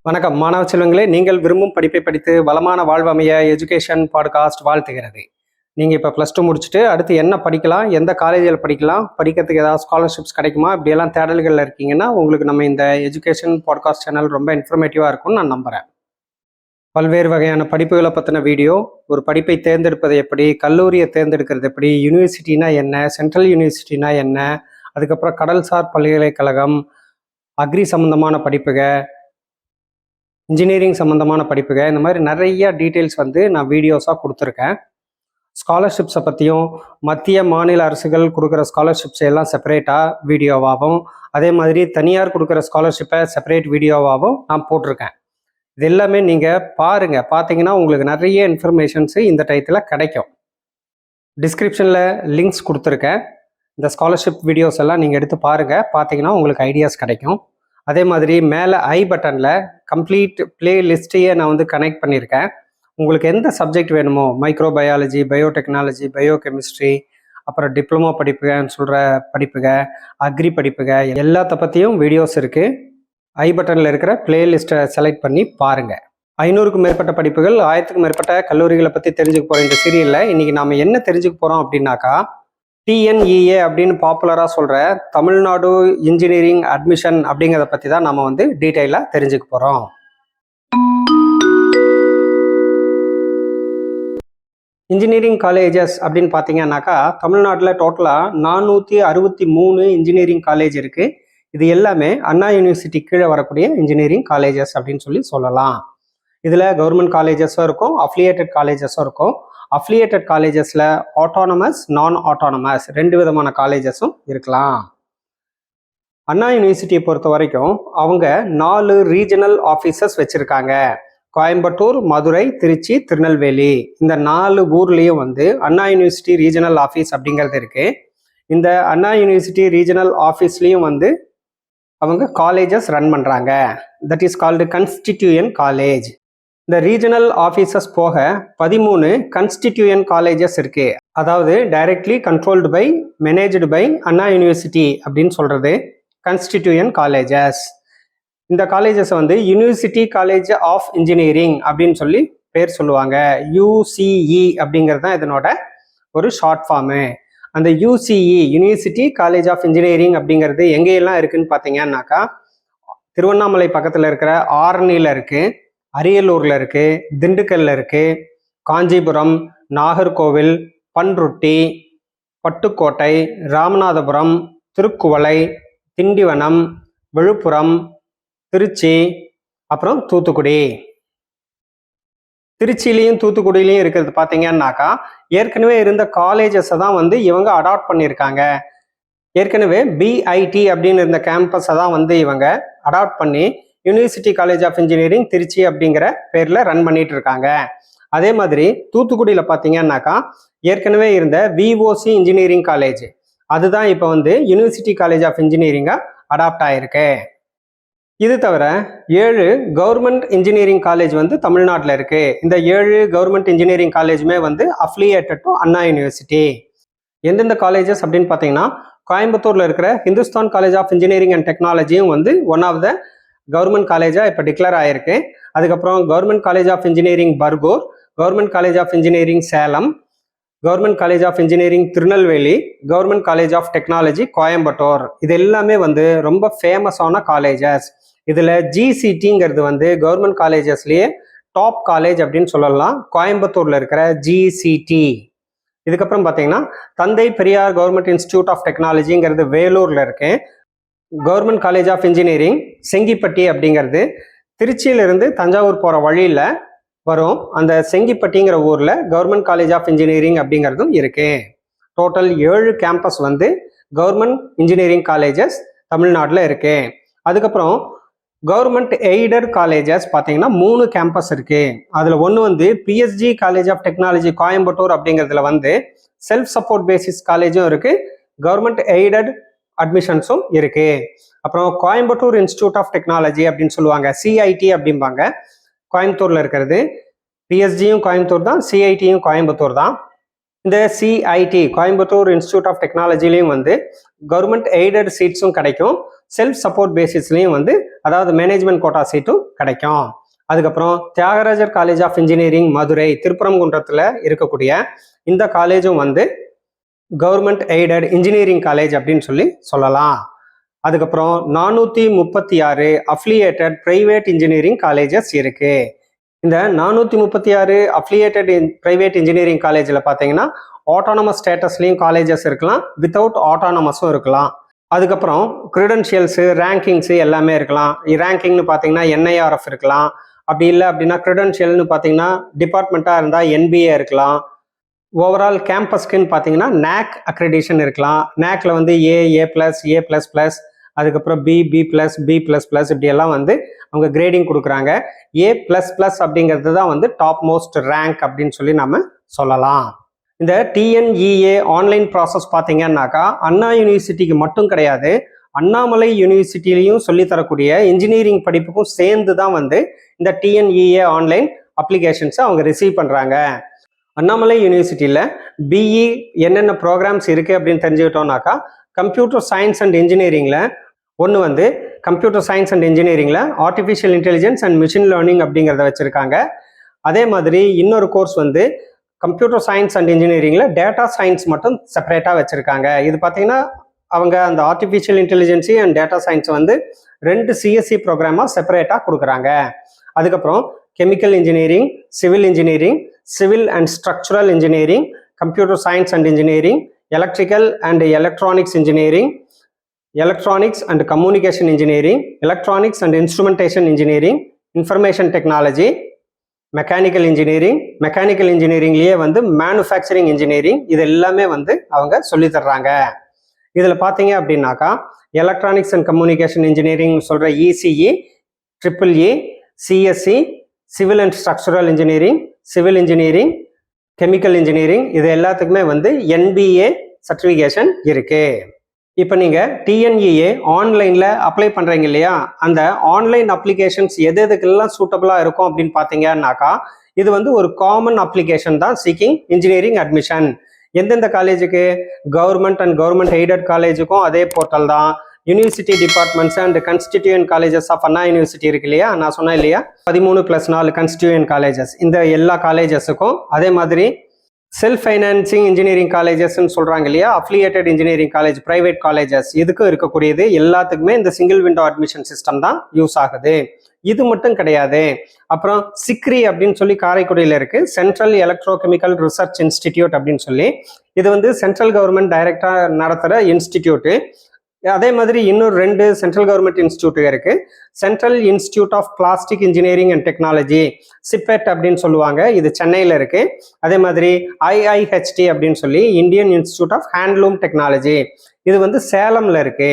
வணக்கம் மாணவ செல்வங்களே, நீங்கள் விரும்பும் படிப்பை படித்து வளமான வாழ்வமைய எஜுகேஷன் பாட்காஸ்ட் வாழ்த்துகிறது. நீங்கள் இப்போ +2 முடிச்சுட்டு அடுத்து என்ன படிக்கலாம், எந்த காலேஜில் படிக்கலாம், படிக்கிறதுக்கு ஏதாவது ஸ்காலர்ஷிப்ஸ் கிடைக்குமா, இப்படியெல்லாம் தேடல்களில் இருக்கீங்கன்னா உங்களுக்கு நம்ம இந்த எஜுகேஷன் பாட்காஸ்ட் சேனல் ரொம்ப இன்ஃபர்மேட்டிவாக இருக்கும்னு நான் நம்புகிறேன். பல்வேறு வகையான படிப்புகளை பற்றின வீடியோ, ஒரு படிப்பை தேர்ந்தெடுப்பது எப்படி, கல்லூரியை தேர்ந்தெடுக்கிறது எப்படி, யூனிவர்சிட்டினா என்ன, சென்ட்ரல் யூனிவர்சிட்டினா என்ன, அதுக்கப்புறம் கடல்சார் பல்கலைக்கழகம், அக்ரி சம்மந்தமான படிப்புகள், இன்ஜினியரிங் சம்மந்தமான படிப்புகள், இந்த மாதிரி நிறைய டீட்டெயில்ஸ் நான் வீடியோஸாக கொடுத்துருக்கேன். ஸ்காலர்ஷிப்ஸை பற்றியும் மத்திய மாநில அரசுகள் கொடுக்குற ஸ்காலர்ஷிப்ஸ் எல்லாம் செப்பரேட்டாக வீடியோவாகவும், அதே மாதிரி தனியார் கொடுக்குற ஸ்காலர்ஷிப்பை செப்பரேட் வீடியோவாகவும் நான் போட்டிருக்கேன். இது எல்லாமே நீங்கள் பாருங்கள். பார்த்தீங்கன்னா உங்களுக்கு நிறைய இன்ஃபர்மேஷன்ஸு இந்த டயத்தில் கிடைக்கும். டிஸ்கிரிப்ஷனில் லிங்க்ஸ் கொடுத்துருக்கேன். இந்த ஸ்காலர்ஷிப் வீடியோஸ் எல்லாம் நீங்கள் எடுத்து பாருங்கள். பார்த்தீங்கன்னா உங்களுக்கு ஐடியாஸ் கிடைக்கும். அதே மாதிரி மேலே ஐ பட்டனில் கம்ப்ளீட் பிளேலிஸ்ட்டையே நான் கனெக்ட் பண்ணியிருக்கேன். உங்களுக்கு எந்த சப்ஜெக்ட் வேணுமோ, மைக்ரோபயாலஜி, பயோடெக்னாலஜி, பயோகெமிஸ்ட்ரி, அப்புறம் டிப்ளமோ படிப்புகன்னு சொல்கிற படிப்புகள், அக்ரி படிப்புகள் எல்லாத்த பற்றியும் வீடியோஸ் இருக்குது. ஐ பட்டனில் இருக்கிற பிளேலிஸ்ட்டை செலக்ட் பண்ணி பாருங்கள். 500க்கும் மேற்பட்ட படிப்புகள், 1000க்கும் மேற்பட்ட கல்லூரிகளை பற்றி தெரிஞ்சுக்க போகிற இந்த சீரியலில் இன்றைக்கி நாம் என்ன தெரிஞ்சுக்க போகிறோம் அப்படின்னாக்கா, TNEA அப்படின்னு பாப்புலராக சொல்கிற தமிழ்நாடு இன்ஜினியரிங் அட்மிஷன் அப்படிங்கிறத பற்றி தான் நம்ம டீட்டெயிலாக தெரிஞ்சுக்க போகிறோம். இன்ஜினியரிங் காலேஜஸ் அப்படின்னு பார்த்தீங்கன்னாக்கா, தமிழ்நாட்டில் டோட்டலாக 463 இன்ஜினியரிங் காலேஜ் இருக்குது. இது எல்லாமே அண்ணா யூனிவர்சிட்டி கீழே வரக்கூடிய இன்ஜினியரிங் காலேஜஸ் அப்படின்னு சொல்லலாம். இதில் கவர்மெண்ட் காலேஜஸும் இருக்கும், அஃபிலியேட்டட் காலேஜஸும் இருக்கும். அஃபிலியேட்டட் காலேஜஸில் ஆட்டோனமஸ், நான் ஆட்டோனமஸ் 2 விதமான காலேஜஸும் இருக்கலாம். அண்ணா யூனிவர்சிட்டியை பொறுத்த வரைக்கும் அவங்க 4 ரீஜனல் ஆஃபீஸஸ் வச்சுருக்காங்க. கோயம்புத்தூர், மதுரை, திருச்சி, திருநெல்வேலி, இந்த 4 ஊர்லேயும் அண்ணா யூனிவர்சிட்டி ரீஜனல் ஆஃபீஸ் அப்படிங்கிறது இருக்குது. இந்த அண்ணா யூனிவர்சிட்டி ரீஜனல் ஆஃபீஸ்லேயும் அவங்க காலேஜஸ் ரன் பண்ணுறாங்க. That is called constituent college. இந்த ரீஜனல் ஆஃபீஸஸ் போக 13 கன்ஸ்டிடியூயன்ட் காலேஜஸ் இருக்குது. அதாவது directly controlled by, managed by Anna university அப்படின்னு சொல்கிறது கன்ஸ்டிடியூயன்ட் காலேஜஸ். இந்த colleges university college of engineering அப்படின்னு சொல்லி பேர் சொல்லுவாங்க. UCE அப்படிங்கிறது தான் இதனோட ஒரு ஷார்ட் ஃபார்மு. அந்த UCE, university college of engineering அப்படிங்கிறது எங்கெல்லாம் இருக்குன்னு பார்த்தீங்கன்னாக்கா, திருவண்ணாமலை பக்கத்தில் இருக்கிற ஆரணியில் இருக்குது, அரியலூரில் இருக்குது, திண்டுக்கல்ல இருக்குது, காஞ்சிபுரம், நாகர்கோவில், பன்ருட்டி, பட்டுக்கோட்டை, ராமநாதபுரம், திருக்குவளை, திண்டிவனம், விழுப்புரம், திருச்சி, அப்புறம் தூத்துக்குடி. திருச்சியிலையும் தூத்துக்குடியிலையும் இருக்கிறது பார்த்தீங்கன்னாக்கா, ஏற்கனவே இருந்த காலேஜஸை தான் இவங்க அடாப்ட் பண்ணியிருக்காங்க. ஏற்கனவே BIT அப்படின்னு இருந்த கேம்பஸை தான் இவங்க அடாப்ட் பண்ணி university college of engineering Tiruchi அப்படிங்கிற பேரில் ரன் பண்ணிட்டு இருக்காங்க. அதே மாதிரி தூத்துக்குடியில் பார்த்தீங்கன்னாக்கா, ஏற்கனவே இருந்த VOC இன்ஜினியரிங் காலேஜ் அதுதான் இப்போ யூனிவர்சிட்டி காலேஜ் ஆஃப் இன்ஜினியரிங்காக அடாப்ட் ஆகிருக்கு. இது தவிர 7 கவர்மெண்ட் இன்ஜினியரிங் காலேஜ் தமிழ்நாட்டில் இருக்குது. இந்த 7 கவர்மெண்ட் இன்ஜினியரிங் காலேஜுமே அஃபிலியேட்டட் டு அண்ணா யூனிவர்சிட்டி. எந்தெந்த காலேஜஸ் அப்படின்னு பார்த்தீங்கன்னா, கோயம்புத்தூரில் இருக்கிற Hindustan college of engineering and டெக்னாலஜியும் ஒன் ஆஃப் த கவர்மெண்ட் காலேஜாக இப்போ டிக்ளேர் ஆகிருக்கு. அதுக்கப்புறம் government college of engineering Bargur, government college of engineering Salem, government college of engineering Tirunelveli, government college of technology Coimbatore. இது எல்லாமே ரொம்ப ஃபேமஸான காலேஜஸ். இதில் GCTங்கிறது கவர்மெண்ட் காலேஜஸ்லேயே டாப் காலேஜ் அப்படின்னு சொல்லலாம். கோயம்புத்தூரில் இருக்கிற GCT. இதுக்கப்புறம் பார்த்தீங்கன்னா, தந்தை பெரியார் கவர்மெண்ட் இன்ஸ்டிடியூட் ஆஃப் டெக்னாலஜிங்கிறது வேலூரில் இருக்கு. Government college of engineering Sengipatti அப்படிங்கிறது திருச்சியிலிருந்து தஞ்சாவூர் போகிற வழியில் வரும். அந்த செங்கிப்பட்டிங்கிற ஊரில் கவர்மெண்ட் காலேஜ் ஆஃப் இன்ஜினியரிங் அப்படிங்கிறதும் இருக்கு. Total 7 campus government engineering colleges தமிழ்நாட்டில் இருக்கு. அதுக்கப்புறம் கவர்மெண்ட் எய்டட் காலேஜஸ் பார்த்தீங்கன்னா 3 கேம்பஸ் இருக்கு. அதில் ஒன்று PSG college of technology Coimbatore அப்படிங்கிறதுல செல்ஃப் சப்போர்ட் பேசிஸ் காலேஜும் இருக்கு, கவர்மெண்ட் எய்டட் அட்மிஷன்ஸும் இருக்கு. அப்புறம் கோயம்புத்தூர் இன்ஸ்டிடியூட் ஆஃப் டெக்னாலஜி அப்படின்னு சொல்லுவாங்க, CIT அப்படிம்பாங்க. கோயம்புத்தூர்ல இருக்கிறது. PSGயும் கோயம்புத்தூர் தான், CITயும் கோயம்புத்தூர் தான். இந்த CIT கோயம்புத்தூர் இன்ஸ்டிடியூட் ஆஃப் டெக்னாலஜிலையும் கவர்மெண்ட் எய்டட் சீட்ஸும் கிடைக்கும், செல்ஃப் சப்போர்ட் பேசிஸ்லையும் வந்து அதாவது மேனேஜ்மெண்ட் கோட்டா சீட்டும் கிடைக்கும். அதுக்கப்புறம் Thiagarajar college of engineering Madurai திருப்பரங்குன்றத்தில் இருக்கக்கூடிய இந்த காலேஜும் வந்து கவர்மெண்ட் எய்டட் இன்ஜினியரிங் காலேஜ் அப்படின்னு சொல்லலாம். அதுக்கப்புறம் 436 அஃபிலியேட்டட் பிரைவேட் இன்ஜினியரிங் காலேஜஸ் இருக்கு. இந்த 436 அஃபிலியேட்டட் பிரைவேட் இன்ஜினியரிங் காலேஜில் பார்த்தீங்கன்னா ஆட்டானமஸ் ஸ்டேட்டஸ்லையும் காலேஜஸ் இருக்கலாம், வித்தவுட் ஆட்டானமஸும் இருக்கலாம். அதுக்கப்புறம் க்ரிடென்ஷியல்ஸு ரேங்கிங்ஸு எல்லாமே இருக்கலாம். ரேங்கிங்னு பார்த்தீங்கன்னா NIRF இருக்கலாம், அப்படி இல்லை அப்படின்னா க்ரிடென்ஷியல்னு பார்த்தீங்கன்னா டிபார்ட்மெண்ட்டாக இருந்தால் NBA இருக்கலாம். ஓவரால் கேம்பஸ்க்குன்னு பார்த்தீங்கன்னா NAC அக்ரெடிஷன் இருக்கலாம். NACல வந்து A+, அதுக்கப்புறம் B+, B++, இப்படியெல்லாம் வந்து அவங்க கிரேடிங் கொடுக்குறாங்க. A++ அப்படிங்கிறது தான் வந்து டாப் மோஸ்ட் ரேங்க் அப்படின்னு நம்ம சொல்லலாம். இந்த TNEA ஆன்லைன் ப்ராசஸ் பார்த்தீங்கன்னாக்கா அண்ணா யூனிவர்சிட்டிக்கு மட்டும் கிடையாது, அண்ணாமலை யூனிவர்சிட்டிலையும் சொல்லித்தரக்கூடிய இன்ஜினியரிங் படிப்புக்கும் சேர்ந்து தான் வந்து இந்த TNEA ஆன்லைன் அப்ளிகேஷன்ஸை அவங்க ரிசீவ் பண்ணுறாங்க. அண்ணாமலை யூனிவர்சிட்டியில் BE என்னென்ன ப்ரோக்ராம்ஸ் இருக்குது அப்படின்னு தெரிஞ்சுக்கிட்டோம்னாக்கா கம்ப்யூட்டர் சயின்ஸ் அண்ட் இன்ஜினியரிங்கில் ஒன்று வந்து கம்ப்யூட்டர் சயின்ஸ் அண்ட் இன்ஜினியரிங்கில் artificial intelligence and machine learning அப்படிங்கிறத வச்சுருக்காங்க. அதே மாதிரி இன்னொரு கோர்ஸ் வந்து கம்ப்யூட்டர் சயின்ஸ் அண்ட் இன்ஜினியரிங்கில் டேட்டா சயின்ஸ் மட்டும் செப்பரேட்டாக வச்சுருக்காங்க. இது பார்த்தீங்கன்னா அவங்க அந்த artificial intelligence and data science வந்து 2 CSE ப்ரோக்ராமாக செப்பரேட்டாக கொடுக்குறாங்க. அதுக்கப்புறம் chemical engineering, civil engineering, civil and structural engineering, computer science and engineering, electrical and electronics engineering, electronics and communication engineering, electronics and instrumentation engineering, information technology, mechanical engineering, mechanical இன்ஜினியரிங்லேயே வந்து manufacturing engineering, இது எல்லாமே வந்து அவங்க சொல்லித்தர்றாங்க. இதில் பார்த்தீங்க அப்படின்னாக்கா electronics and communication engineering சொல்கிற ECE, EEE, CSE, civil and structural engineering, civil engineering, chemical engineering, இது எல்லாத்துக்குமே வந்து NBA சர்டிஃபிகேஷன் இருக்கு. இப்போ நீங்கள் TNEA ஆன்லைனில் அப்ளை பண்ணுறீங்க இல்லையா, அந்த ஆன்லைன் அப்ளிகேஷன்ஸ் எதுக்கெல்லாம் சூட்டபுளாக இருக்கும் அப்படின்னு பார்த்தீங்கன்னாக்கா இது வந்து ஒரு காமன் அப்ளிகேஷன் தான் சீக்கிங் இன்ஜினியரிங் அட்மிஷன். எந்தெந்த காலேஜுக்கு? கவர்மெண்ட் அண்ட் கவர்மெண்ட் எய்டட் காலேஜுக்கும் அதே போர்ட்டல் தான். University departments and constituent colleges of Anna university இருக்கு இல்லையா, நான் சொன்னேன் இல்லையா 13+4 கன்ஸ்டிடியூயன்ட் காலேஜஸ், இந்த எல்லா காலேஜஸுக்கும் அதே மாதிரி செல்ஃப் ஃபைனான்சிங் இன்ஜினியரிங் காலேஜஸ்ன்னு சொல்கிறாங்க இல்லையா, affiliated engineering college, private colleges, இதுக்கும் இருக்கக்கூடியது எல்லாத்துக்குமே இந்த சிங்கிள் விண்டோ அட்மிஷன் சிஸ்டம் தான் யூஸ் ஆகுது. இது மட்டும் கிடையாது, அப்புறம் சிக்ரி அப்படின்னு சொல்லி காரைக்குடியில் இருக்கு, சென்ட்ரல் எலக்ட்ரோகெமிக்கல் ரிசர்ச் இன்ஸ்டிடியூட் அப்படின்னு சொல்லி, இது வந்து சென்ட்ரல் கவர்மெண்ட் டைரக்டாக நடத்துகிற இன்ஸ்டிடியூட்டு. அதே மாதிரி இன்னொரு 2 சென்ட்ரல் கவர்மெண்ட் இன்ஸ்டியூட் இருக்கு. Central institute of plastic engineering and technology, CIPET அப்படின்னு சொல்லுவாங்க, இது சென்னையில் இருக்கு. அதே மாதிரி IIHT அப்படின்னு சொல்லி Indian institute of handloom technology, இது வந்து சேலம்ல இருக்கு.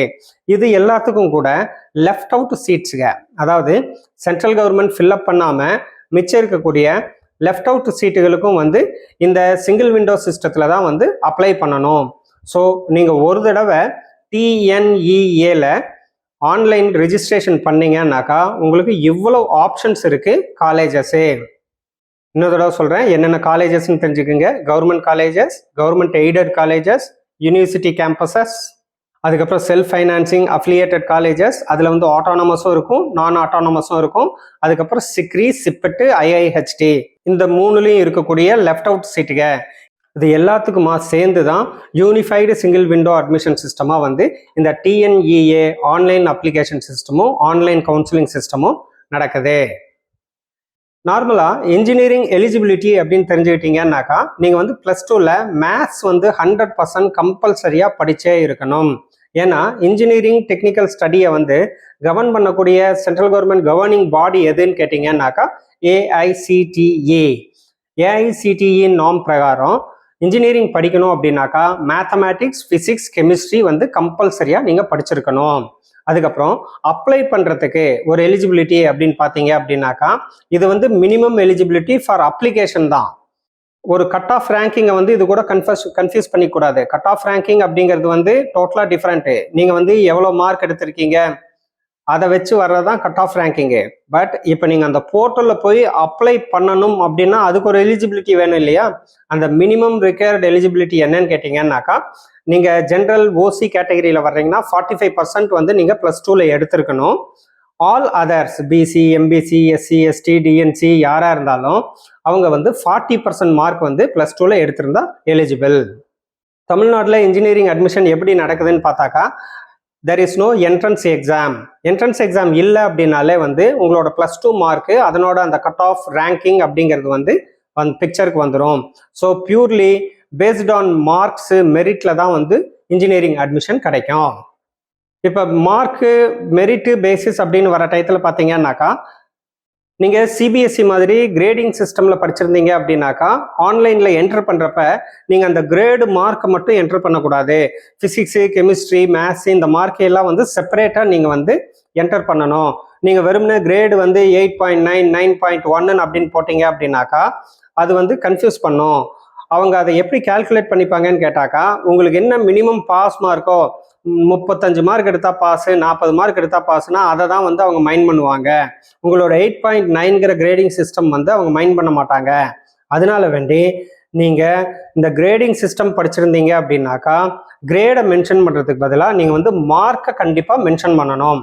இது எல்லாத்துக்கும் கூட லெஃப்ட் அவுட் சீட்ஸுங்க, அதாவது சென்ட்ரல் கவர்மெண்ட் ஃபில்அப் பண்ணாம மிச்சம் இருக்கக்கூடிய லெஃப்ட் அவுட் சீட்டுகளுக்கும் வந்து இந்த சிங்கிள் விண்டோ சிஸ்டத்தில் தான் வந்து அப்ளை பண்ணணும். ஸோ நீங்கள் ஒரு தடவை TNEAல ஆன்லைன் ரெஜிஸ்ட்ரேஷன் பண்ணீங்கன்னாக்கா உங்களுக்கு இவ்வளோ ஆப்ஷன்ஸ் இருக்கு காலேஜஸு. இன்னொரு தடவை சொல்கிறேன், என்னென்ன காலேஜஸ்ன்னு தெரிஞ்சுக்குங்க. Government colleges, government aided colleges, university campuses, அதுக்கப்புறம் செல்ஃப் ஃபைனான்சிங் அஃபிலியேட்டட் காலேஜஸ், அதில் வந்து ஆட்டானமஸும் இருக்கும், நான் ஆட்டானமஸும் இருக்கும். அதுக்கப்புறம் சிக்ரி, சிப்பெட்டு, IIHT, இந்த 3லையும் இருக்கக்கூடிய லெஃப்ட் அவுட் சீட்டுக, இது எல்லாத்துக்குமா சேர்ந்து தான் யூனிஃபைடு சிங்கிள் விண்டோ அட்மிஷன் சிஸ்டமாக வந்து இந்த TNEA ஆன்லைன் அப்ளிகேஷன் சிஸ்டமும் ஆன்லைன் கவுன்சிலிங் சிஸ்டமும் நடக்குது. நார்மலாக இன்ஜினியரிங் எலிஜிபிலிட்டி அப்படின்னு தெரிஞ்சுக்கிட்டீங்கன்னாக்கா நீங்கள் வந்து +2ல் மேத்ஸ் வந்து 100% கம்பல்சரியாக படித்தே இருக்கணும். ஏன்னா இன்ஜினியரிங் டெக்னிக்கல் ஸ்டடியை வந்து கவர்ன் பண்ணக்கூடிய சென்ட்ரல் கவர்மெண்ட் கவர்னிங் பாடி எதுன்னு கேட்டிங்கன்னாக்கா AICTE. AICTE நார்ம் பிரகாரம் இன்ஜினியரிங் படிக்கணும் அப்படின்னாக்கா மேத்தமேட்டிக்ஸ், ஃபிசிக்ஸ், கெமிஸ்ட்ரி வந்து கம்பல்சரியாக நீங்கள் படிச்சிருக்கணும். அதுக்கப்புறம் அப்ளை பண்ணுறதுக்கு ஒரு எலிஜிபிலிட்டி அப்படின்னு பார்த்தீங்க அப்படின்னாக்கா இது வந்து மினிமம் எலிஜிபிலிட்டி ஃபார் அப்ளிகேஷன் தான். ஒரு கட் ஆஃப் ரேங்கிங்கை வந்து இது கூட கன்ஃபியூஸ் பண்ணிக்கூடாது. கட் ஆஃப் ரேங்கிங் அப்படிங்கிறது வந்து டோட்டலாக டிஃப்ரெண்ட்டு. நீங்கள் வந்து எவ்வளோ மார்க் எடுத்திருக்கீங்க, அதை வச்சு வர்றதான் கட் ஆஃப் ரேங்கிங்கு. பட் இப்போ நீங்கள் அந்த போர்ட்டலில் போய் அப்ளை பண்ணணும் அப்படின்னா அதுக்கு ஒரு எலிஜிபிலிட்டி வேணும் இல்லையா? அந்த மினிமம் ரிக்வயர்டு எலிஜிபிலிட்டி என்னன்னு கேட்டிங்கன்னாக்கா, நீங்கள் ஜென்ரல் ஓசி கேட்டகரியில் வர்றீங்கன்னா 45% வந்து நீங்கள் +2ல எடுத்திருக்கணும். All others BC, MBC, SC, ST, DNC யாராக இருந்தாலும் அவங்க வந்து 40% மார்க் வந்து +2ல எடுத்திருந்தா எலிஜிபிள். தமிழ்நாட்டில் இன்ஜினியரிங் அட்மிஷன் எப்படி நடக்குதுன்னு பார்த்தாக்கா, there is no entrance exam. Entrance exam இல்லை அப்படின்னாலே வந்து உங்களோட +2 மார்க்கு அதனோட அந்த கட் ஆஃப் ரேங்கிங் அப்படிங்கிறது வந்து பிக்சருக்கு வந்துடும். So purely based on marks மெரிட்டில் தான் வந்து இன்ஜினியரிங் அட்மிஷன் கிடைக்கும். இப்போ மார்க்கு மெரிட்டு பேசிஸ் அப்படின்னு வர டயத்தில் பார்த்தீங்கன்னாக்கா, நீங்கள் சிபிஎஸ்சி மாதிரி கிரேடிங் சிஸ்டமில் படிச்சிருந்தீங்க அப்படின்னாக்கா, ஆன்லைனில் என்ட்ரு பண்ணுறப்ப நீங்கள் அந்த கிரேடு மார்க்கை மட்டும் என்ட்ரு பண்ணக்கூடாது. ஃபிசிக்ஸு, கெமிஸ்ட்ரி, மேத்ஸு இந்த மார்க்கையெல்லாம் வந்து செப்பரேட்டாக நீங்கள் வந்து என்டர் பண்ணணும். நீங்கள் வெறும்னே கிரேடு வந்து 8.9, 9.1 அப்படின்னு போட்டிங்க அப்படின்னாக்கா அது வந்து கன்ஃபியூஸ் பண்ணும். அவங்க அதை எப்படி கால்குலேட் பண்ணிப்பாங்கன்னு கேட்டாக்கா, உங்களுக்கு என்ன மினிமம் பாஸ் மார்க்கோ, 35 மார்க் எடுத்தா பாஸு, 40 மார்க் எடுத்தா பாஸ்னா அதை தான் வந்து அவங்க மைண்ட் பண்ணுவாங்க. உங்களோட 8.9ங்கிற கிரேடிங் சிஸ்டம் வந்து அவங்க மைண்ட் பண்ண மாட்டாங்க. அதனால வேண்டி நீங்கள் இந்த கிரேடிங் சிஸ்டம் படிச்சிருந்தீங்க அப்படின்னாக்கா, கிரேடை மென்ஷன் பண்ணுறதுக்கு பதிலாக நீங்கள் வந்து மார்க்கை கண்டிப்பாக மென்ஷன் பண்ணணும்.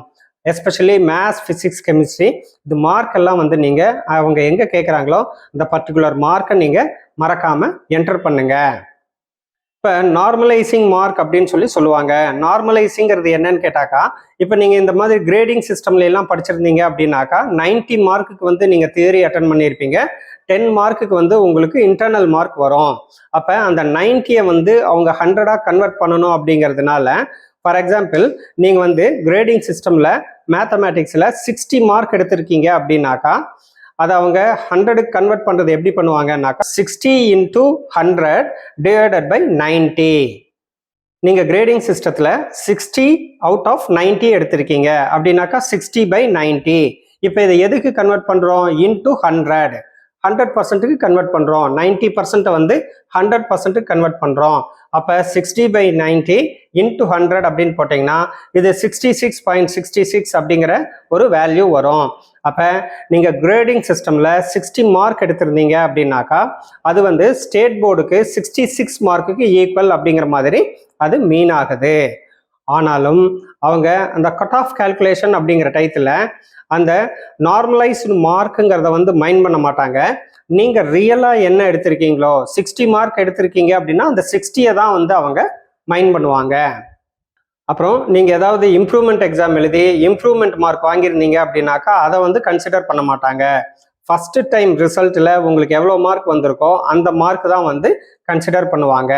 எஸ்பெஷலி மேத்ஸ், ஃபிசிக்ஸ், கெமிஸ்ட்ரி இது மார்க் எல்லாம் வந்து நீங்கள் அவங்க எங்கே கேட்குறாங்களோ அந்த பர்டிகுலர் மார்க்கை நீங்கள் மறக்காமல் என்டர் பண்ணுங்க. இப்போ நார்மலைசிங் மார்க் அப்படின்னு சொல்லுவாங்க. நார்மலைசிங்கிறது என்னன்னு கேட்டாக்கா, இப்போ நீங்கள் இந்த மாதிரி கிரேடிங் சிஸ்டம்ல எல்லாம் படிச்சிருந்தீங்க அப்படின்னாக்கா 90 மார்க்குக்கு வந்து நீங்கள் தியரி அட்டன் பண்ணியிருப்பீங்க. 10 மார்க்குக்கு வந்து உங்களுக்கு இன்டர்னல் மார்க் வரும். அப்போ அந்த 90யை வந்து அவங்க 100ஆக கன்வெர்ட் பண்ணணும் அப்படிங்கிறதுனால, ஃபார் எக்ஸாம்பிள் நீங்கள் வந்து கிரேடிங் சிஸ்டமில் மேத்தமேட்டிக்ஸில் 60 மார்க் எடுத்திருக்கீங்க அப்படின்னாக்கா, அதை அவங்க 100க்கு கன்வெர்ட் பண்ணுறது எப்படி பண்ணுவாங்கன்னாக்கா 60 × 100 டிவைடட் பை 90. நீங்கள் கிரேடிங் சிஸ்டத்தில் 60 அவுட் ஆஃப் 90 எடுத்திருக்கீங்க அப்படின்னாக்கா 60/90. இப்போ இதை எதுக்கு கன்வெர்ட் பண்ணுறோம்? இன்டூ 100. 100%க்கு கன்வெர்ட் பண்ணுறோம். 90% வந்து 100%க்கு கன்வெர்ட் பண்ணுறோம். அப்போ 60/90 × 100 அப்படின்னு போட்டிங்கன்னா இது 66.66 அப்படிங்கிற ஒரு வேல்யூ வரும். அப்போ நீங்கள் கிரேடிங் சிஸ்டமில் 60 மார்க் எடுத்திருந்தீங்க அப்படின்னாக்கா அது வந்து ஸ்டேட் போர்டுக்கு 66 மார்க்குக்கு ஈக்குவல் அப்படிங்கிற மாதிரி அது மீன் ஆகுது. ஆனாலும் அவங்க அந்த கட் ஆஃப் கால்குலேஷன் அப்படிங்கிற டயத்தில் அந்த நார்மலைஸ்டு மார்க்குங்கிறத வந்து மைண்ட் பண்ண மாட்டாங்க. நீங்கள் ரியலாக என்ன எடுத்திருக்கீங்களோ 60 மார்க் எடுத்திருக்கீங்க அப்படின்னா அந்த 60யை தான் வந்து அவங்க மைண்ட் பண்ணுவாங்க. அப்புறம் நீங்கள் ஏதாவது இம்ப்ரூவ்மெண்ட் எக்ஸாம் எழுதி இம்ப்ரூவ்மெண்ட் மார்க் வாங்கியிருந்தீங்க அப்படின்னாக்கா அதை வந்து கன்சிடர் பண்ண மாட்டாங்க. ஃபஸ்ட்டு டைம் ரிசல்ட்டில் உங்களுக்கு எவ்வளோ மார்க் வந்திருக்கோ அந்த மார்க் தான் வந்து கன்சிடர் பண்ணுவாங்க.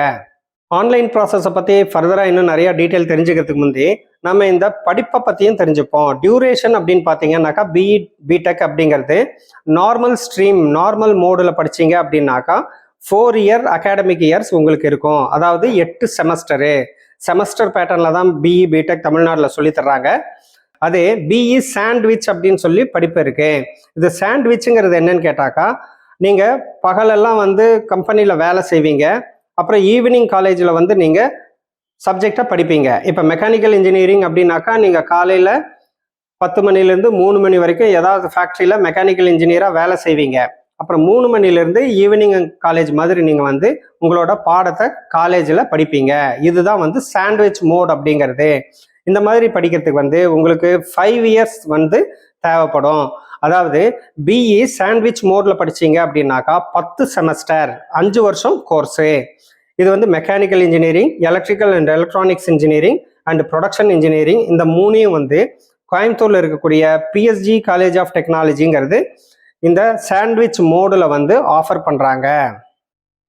ஆன்லைன் ப்ராசஸை பற்றி ஃபர்தராக இன்னும் நிறையா டீட்டெயில் தெரிஞ்சுக்கிறதுக்கு முந்தி நம்ம இந்த படிப்பை பற்றியும் தெரிஞ்சுப்போம். டியூரேஷன் அப்படின்னு பார்த்தீங்கன்னாக்கா பிடெக் அப்படிங்கிறது நார்மல் ஸ்ட்ரீம், நார்மல் மோடில் படிச்சிங்க அப்படின்னாக்கா 4 இயர் அகாடமிக் இயர்ஸ் உங்களுக்கு இருக்கும். அதாவது 8 செமஸ்டர் பேட்டர்னில் தான் பிஇ பிடெக் தமிழ்நாட்டில் சொல்லித்தர்றாங்க. அதே பிஇ சாண்ட்விச் அப்படின்னு சொல்லி படிப்பு இருக்கு. இது சாண்ட்விச்சுங்கிறது என்னன்னு கேட்டாக்கா, நீங்கள் பகலெல்லாம் வந்து கம்பெனியில் வேலை செய்வீங்க, அப்புறம் ஈவினிங் காலேஜில் வந்து நீங்கள் சப்ஜெக்டாக படிப்பீங்க. இப்போ மெக்கானிக்கல் இன்ஜினியரிங் அப்படின்னாக்கா நீங்கள் காலையில் 10 மணிலேருந்து 3 மணி வரைக்கும் ஏதாவது ஃபேக்ட்ரியில் மெக்கானிக்கல் இன்ஜினியராக வேலை செய்வீங்க. அப்புறம் 3 மணிலேருந்து ஈவினிங் காலேஜ் மாதிரி நீங்கள் வந்து உங்களோட பாடத்தை காலேஜில் படிப்பீங்க. இதுதான் வந்து சாண்ட்விச் மோட் அப்படிங்கிறது. இந்த மாதிரி படிக்கிறதுக்கு வந்து உங்களுக்கு 5 இயர்ஸ் வந்து தேவைப்படும். அதாவது பிஇ சாண்ட்விச் மோடில் படிச்சிங்க அப்படின்னாக்கா 10 செமஸ்டர், 5 வருஷம் கோர்ஸு. இது வந்து mechanical engineering, electrical and electronics engineering and production engineering இந்த மூணையும் வந்து கோயம்புத்தூரில் இருக்கக்கூடிய பிஎஸ்ஜி காலேஜ் ஆஃப் டெக்னாலஜிங்கிறது இந்த சாண்ட்விச் மோடில் வந்து ஆஃபர் பண்ணுறாங்க.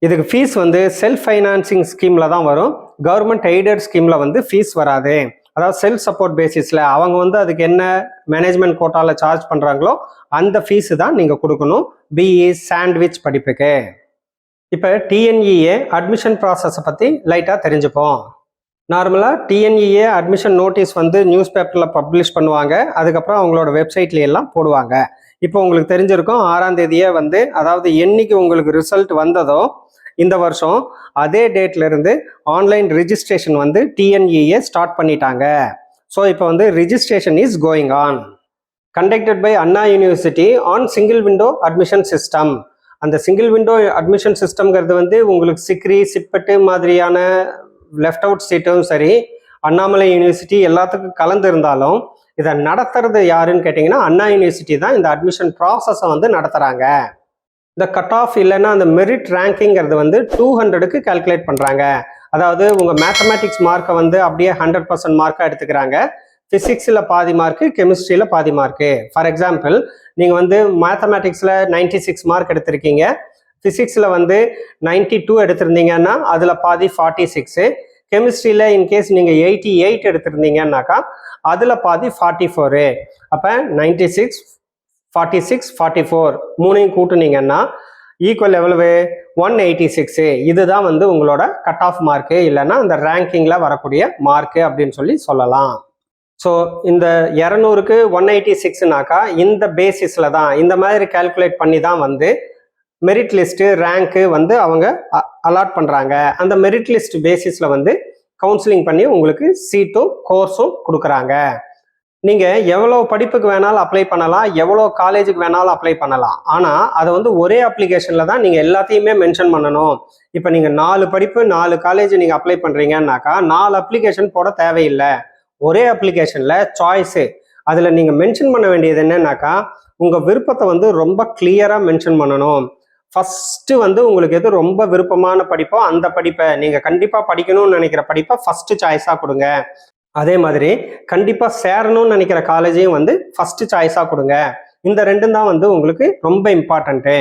இதுக்கு ஃபீஸ் வந்து செல்ஃப் ஃபைனான்சிங் ஸ்கீமில் தான் வரும். கவர்மெண்ட் எய்டட் ஸ்கீமில் வந்து ஃபீஸ் வராது. அதாவது செல்ஃப் சப்போர்ட் பேசிஸில் அவங்க வந்து அதுக்கு என்ன மேனேஜ்மெண்ட் கோட்டாவில் சார்ஜ் பண்ணுறாங்களோ அந்த ஃபீஸு தான் நீங்கள் கொடுக்கணும் பிஇ சாண்ட்விச் படிப்புக்கு. இப்போ டிஎன்இஏ அட்மிஷன் ப்ராசஸை பற்றி லைட்டாக தெரிஞ்சுப்போம். நார்மலாக டிஎன்இஏ அட்மிஷன் நோட்டீஸ் வந்து நியூஸ் பேப்பரில் பப்ளிஷ் பண்ணுவாங்க. அதுக்கப்புறம் அவங்களோட வெப்சைட்லையெல்லாம் போடுவாங்க. இப்போ உங்களுக்கு தெரிஞ்சிருக்கும் 6ஆம் தேதியே வந்து, அதாவது என்னைக்கு உங்களுக்கு ரிசல்ட் வந்ததோ இந்த வருஷம் அதே டேட்ல இருந்து ஆன்லைன் ரிஜிஸ்ட்ரேஷன் வந்து டிஎன்இஏ ஸ்டார்ட் பண்ணிட்டாங்க. ஸோ இப்போ வந்து registration is going on. Conducted by Anna university on single window admission system. அந்த சிங்கிள் விண்டோ அட்மிஷன் சிஸ்டம்ங்கிறது வந்து உங்களுக்கு சிக்ரி சிப்பெட்டு மாதிரியான லெஃப்ட் அவுட் சீட்டும் சரி, அண்ணாமலை யூனிவர்சிட்டி எல்லாத்துக்கும் கலந்து இருந்தாலும் இதை நடத்துறது யாருன்னு கேட்டிங்கன்னா அண்ணா யூனிவர்சிட்டி தான் இந்த அட்மிஷன் ப்ராசஸை வந்து நடத்துகிறாங்க. இந்த கட் ஆஃப் இல்லைன்னா அந்த மெரிட் ரேங்கிங்கிறது வந்து 200க்கு கால்குலேட் பண்ணுறாங்க. அதாவது உங்கள் மேத்தமேட்டிக்ஸ் மார்க்கை வந்து அப்படியே 100% மார்க்காக எடுத்துக்கிறாங்க. ஃபிசிக்ஸில் பாதி மார்க்கு, கெமிஸ்ட்ரியில் பாதி மார்க்கு. ஃபார் எக்ஸாம்பிள், நீங்கள் வந்து மேத்தமேட்டிக்ஸில் 96 மார்க் எடுத்திருக்கீங்க, ஃபிசிக்ஸில் வந்து 92 எடுத்திருந்தீங்கன்னா அதில் பாதி 46, கெமிஸ்ட்ரியில் இன்கேஸ் நீங்கள் 88 எடுத்திருந்தீங்கன்னாக்கா அதில் பாதி 44. அப்போ 96, 46, 44 மூணையும் கூட்டுனீங்கன்னா ஈக்குவல் எவ்வளவு? 186. இதுதான் வந்து உங்களோட கட் ஆஃப் மார்க்கு, இல்லைன்னா அந்த ரேங்கிங்கில் வரக்கூடிய மார்க்கு அப்படின்னு சொல்லலாம். ஸோ இந்த 200க்கு 186னாக்கா இந்த பேசிஸில் தான், இந்த மாதிரி கால்குலேட் பண்ணி தான் வந்து மெரிட் லிஸ்ட்டு ரேங்க்கு வந்து அவங்க அலாட் பண்ணுறாங்க. அந்த மெரிட் லிஸ்ட் பேசிஸில் வந்து கவுன்சிலிங் பண்ணி உங்களுக்கு சீட்டும் கோர்ஸும் கொடுக்குறாங்க. நீங்கள் எவ்வளோ படிப்புக்கு வேணாலும் அப்ளை பண்ணலாம், எவ்வளோ காலேஜுக்கு வேணாலும் அப்ளை பண்ணலாம். ஆனால் அதை வந்து ஒரே அப்ளிகேஷனில் தான் நீங்கள் எல்லாத்தையுமே மென்ஷன் பண்ணணும். இப்போ நீங்கள் 4 படிப்பு 4 காலேஜ் நீங்கள் அப்ளை பண்ணுறீங்கன்னாக்கா 4 அப்ளிகேஷன் போட தேவையில்லை. ஒரே அப்ளிகேஷனில் சாய்ஸு, அதில் நீங்கள் மென்ஷன் பண்ண வேண்டியது என்னன்னாக்கா உங்கள் விருப்பத்தை வந்து ரொம்ப கிளியராக மென்ஷன் பண்ணணும். ஃபஸ்ட்டு வந்து உங்களுக்கு எது ரொம்ப விருப்பமான படிப்போ அந்த படிப்பை, நீங்கள் கண்டிப்பாக படிக்கணும்னு நினைக்கிற படிப்பை ஃபஸ்ட்டு சாய்ஸாக கொடுங்க. அதே மாதிரி கண்டிப்பாக சேரணும்னு நினைக்கிற காலேஜையும் வந்து ஃபஸ்ட்டு சாய்ஸாக கொடுங்க. இந்த ரெண்டும் தான் வந்து உங்களுக்கு ரொம்ப இம்பார்ட்டண்ட்டு.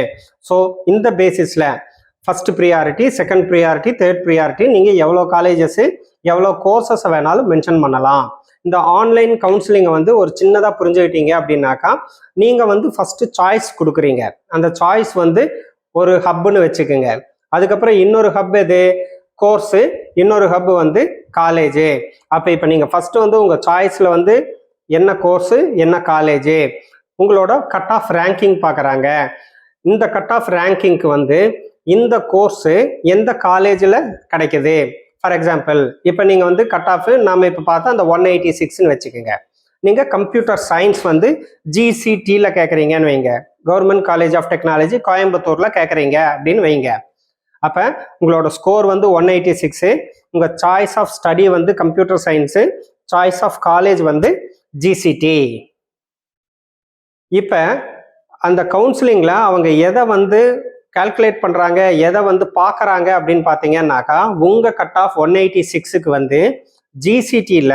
ஸோ இந்த பேசிஸில் first priority, second priority, third priority, நீங்கள் எவ்வளோ காலேஜஸ்ஸு எவ்வளோ கோர்சஸை வேணாலும் மென்ஷன் பண்ணலாம். இந்த ஆன்லைன் கவுன்சிலிங்கை வந்து ஒரு சின்னதாக புரிஞ்சுக்கிட்டீங்க அப்படின்னாக்கா நீங்கள் வந்து ஃபஸ்ட்டு சாய்ஸ் கொடுக்குறீங்க. அந்த சாய்ஸ் வந்து ஒரு ஹப்புன்னு வச்சுக்கோங்க. அதுக்கப்புறம் இன்னொரு ஹப் எது? கோர்ஸு. இன்னொரு ஹப்பு வந்து காலேஜு. அப்போ இப்போ நீங்கள் ஃபஸ்ட்டு வந்து உங்கள் சாய்ஸில் வந்து என்ன கோர்ஸு என்ன காலேஜு, உங்களோட கட் ஆஃப் ரேங்கிங் பார்க்குறாங்க. இந்த கட் ஆஃப் ரேங்கிங்க்கு வந்து இந்த கோர்ஸு எந்த காலேஜில் கிடைக்குது. ஃபார் எக்ஸாம்பிள், இப்போ நீங்கள் வந்து கட் ஆஃப் நாம் இப்போ பார்த்தா அந்த 186ன்னு வச்சுக்கோங்க. நீங்கள் கம்ப்யூட்டர் சயின்ஸ் வந்து GCTயில் கேட்குறீங்கன்னு வைங்க, கவர்மெண்ட் காலேஜ் ஆஃப் டெக்னாலஜி கோயம்புத்தூரில் கேட்குறீங்க அப்படின்னு வைங்க. அப்போ உங்களோட ஸ்கோர் வந்து 186, உங்கள் சாய்ஸ் ஆஃப் ஸ்டடி வந்து computer science, choice of college வந்து GCT. இப்போ அந்த கவுன்சிலிங்கில் அவங்க எதை வந்து கால்குலேட் பண்ணுறாங்க, எதை வந்து பார்க்குறாங்க அப்படின்னு பார்த்தீங்கன்னாக்கா உங்கள் கட் ஆஃப் 186க்கு வந்து GCTயில்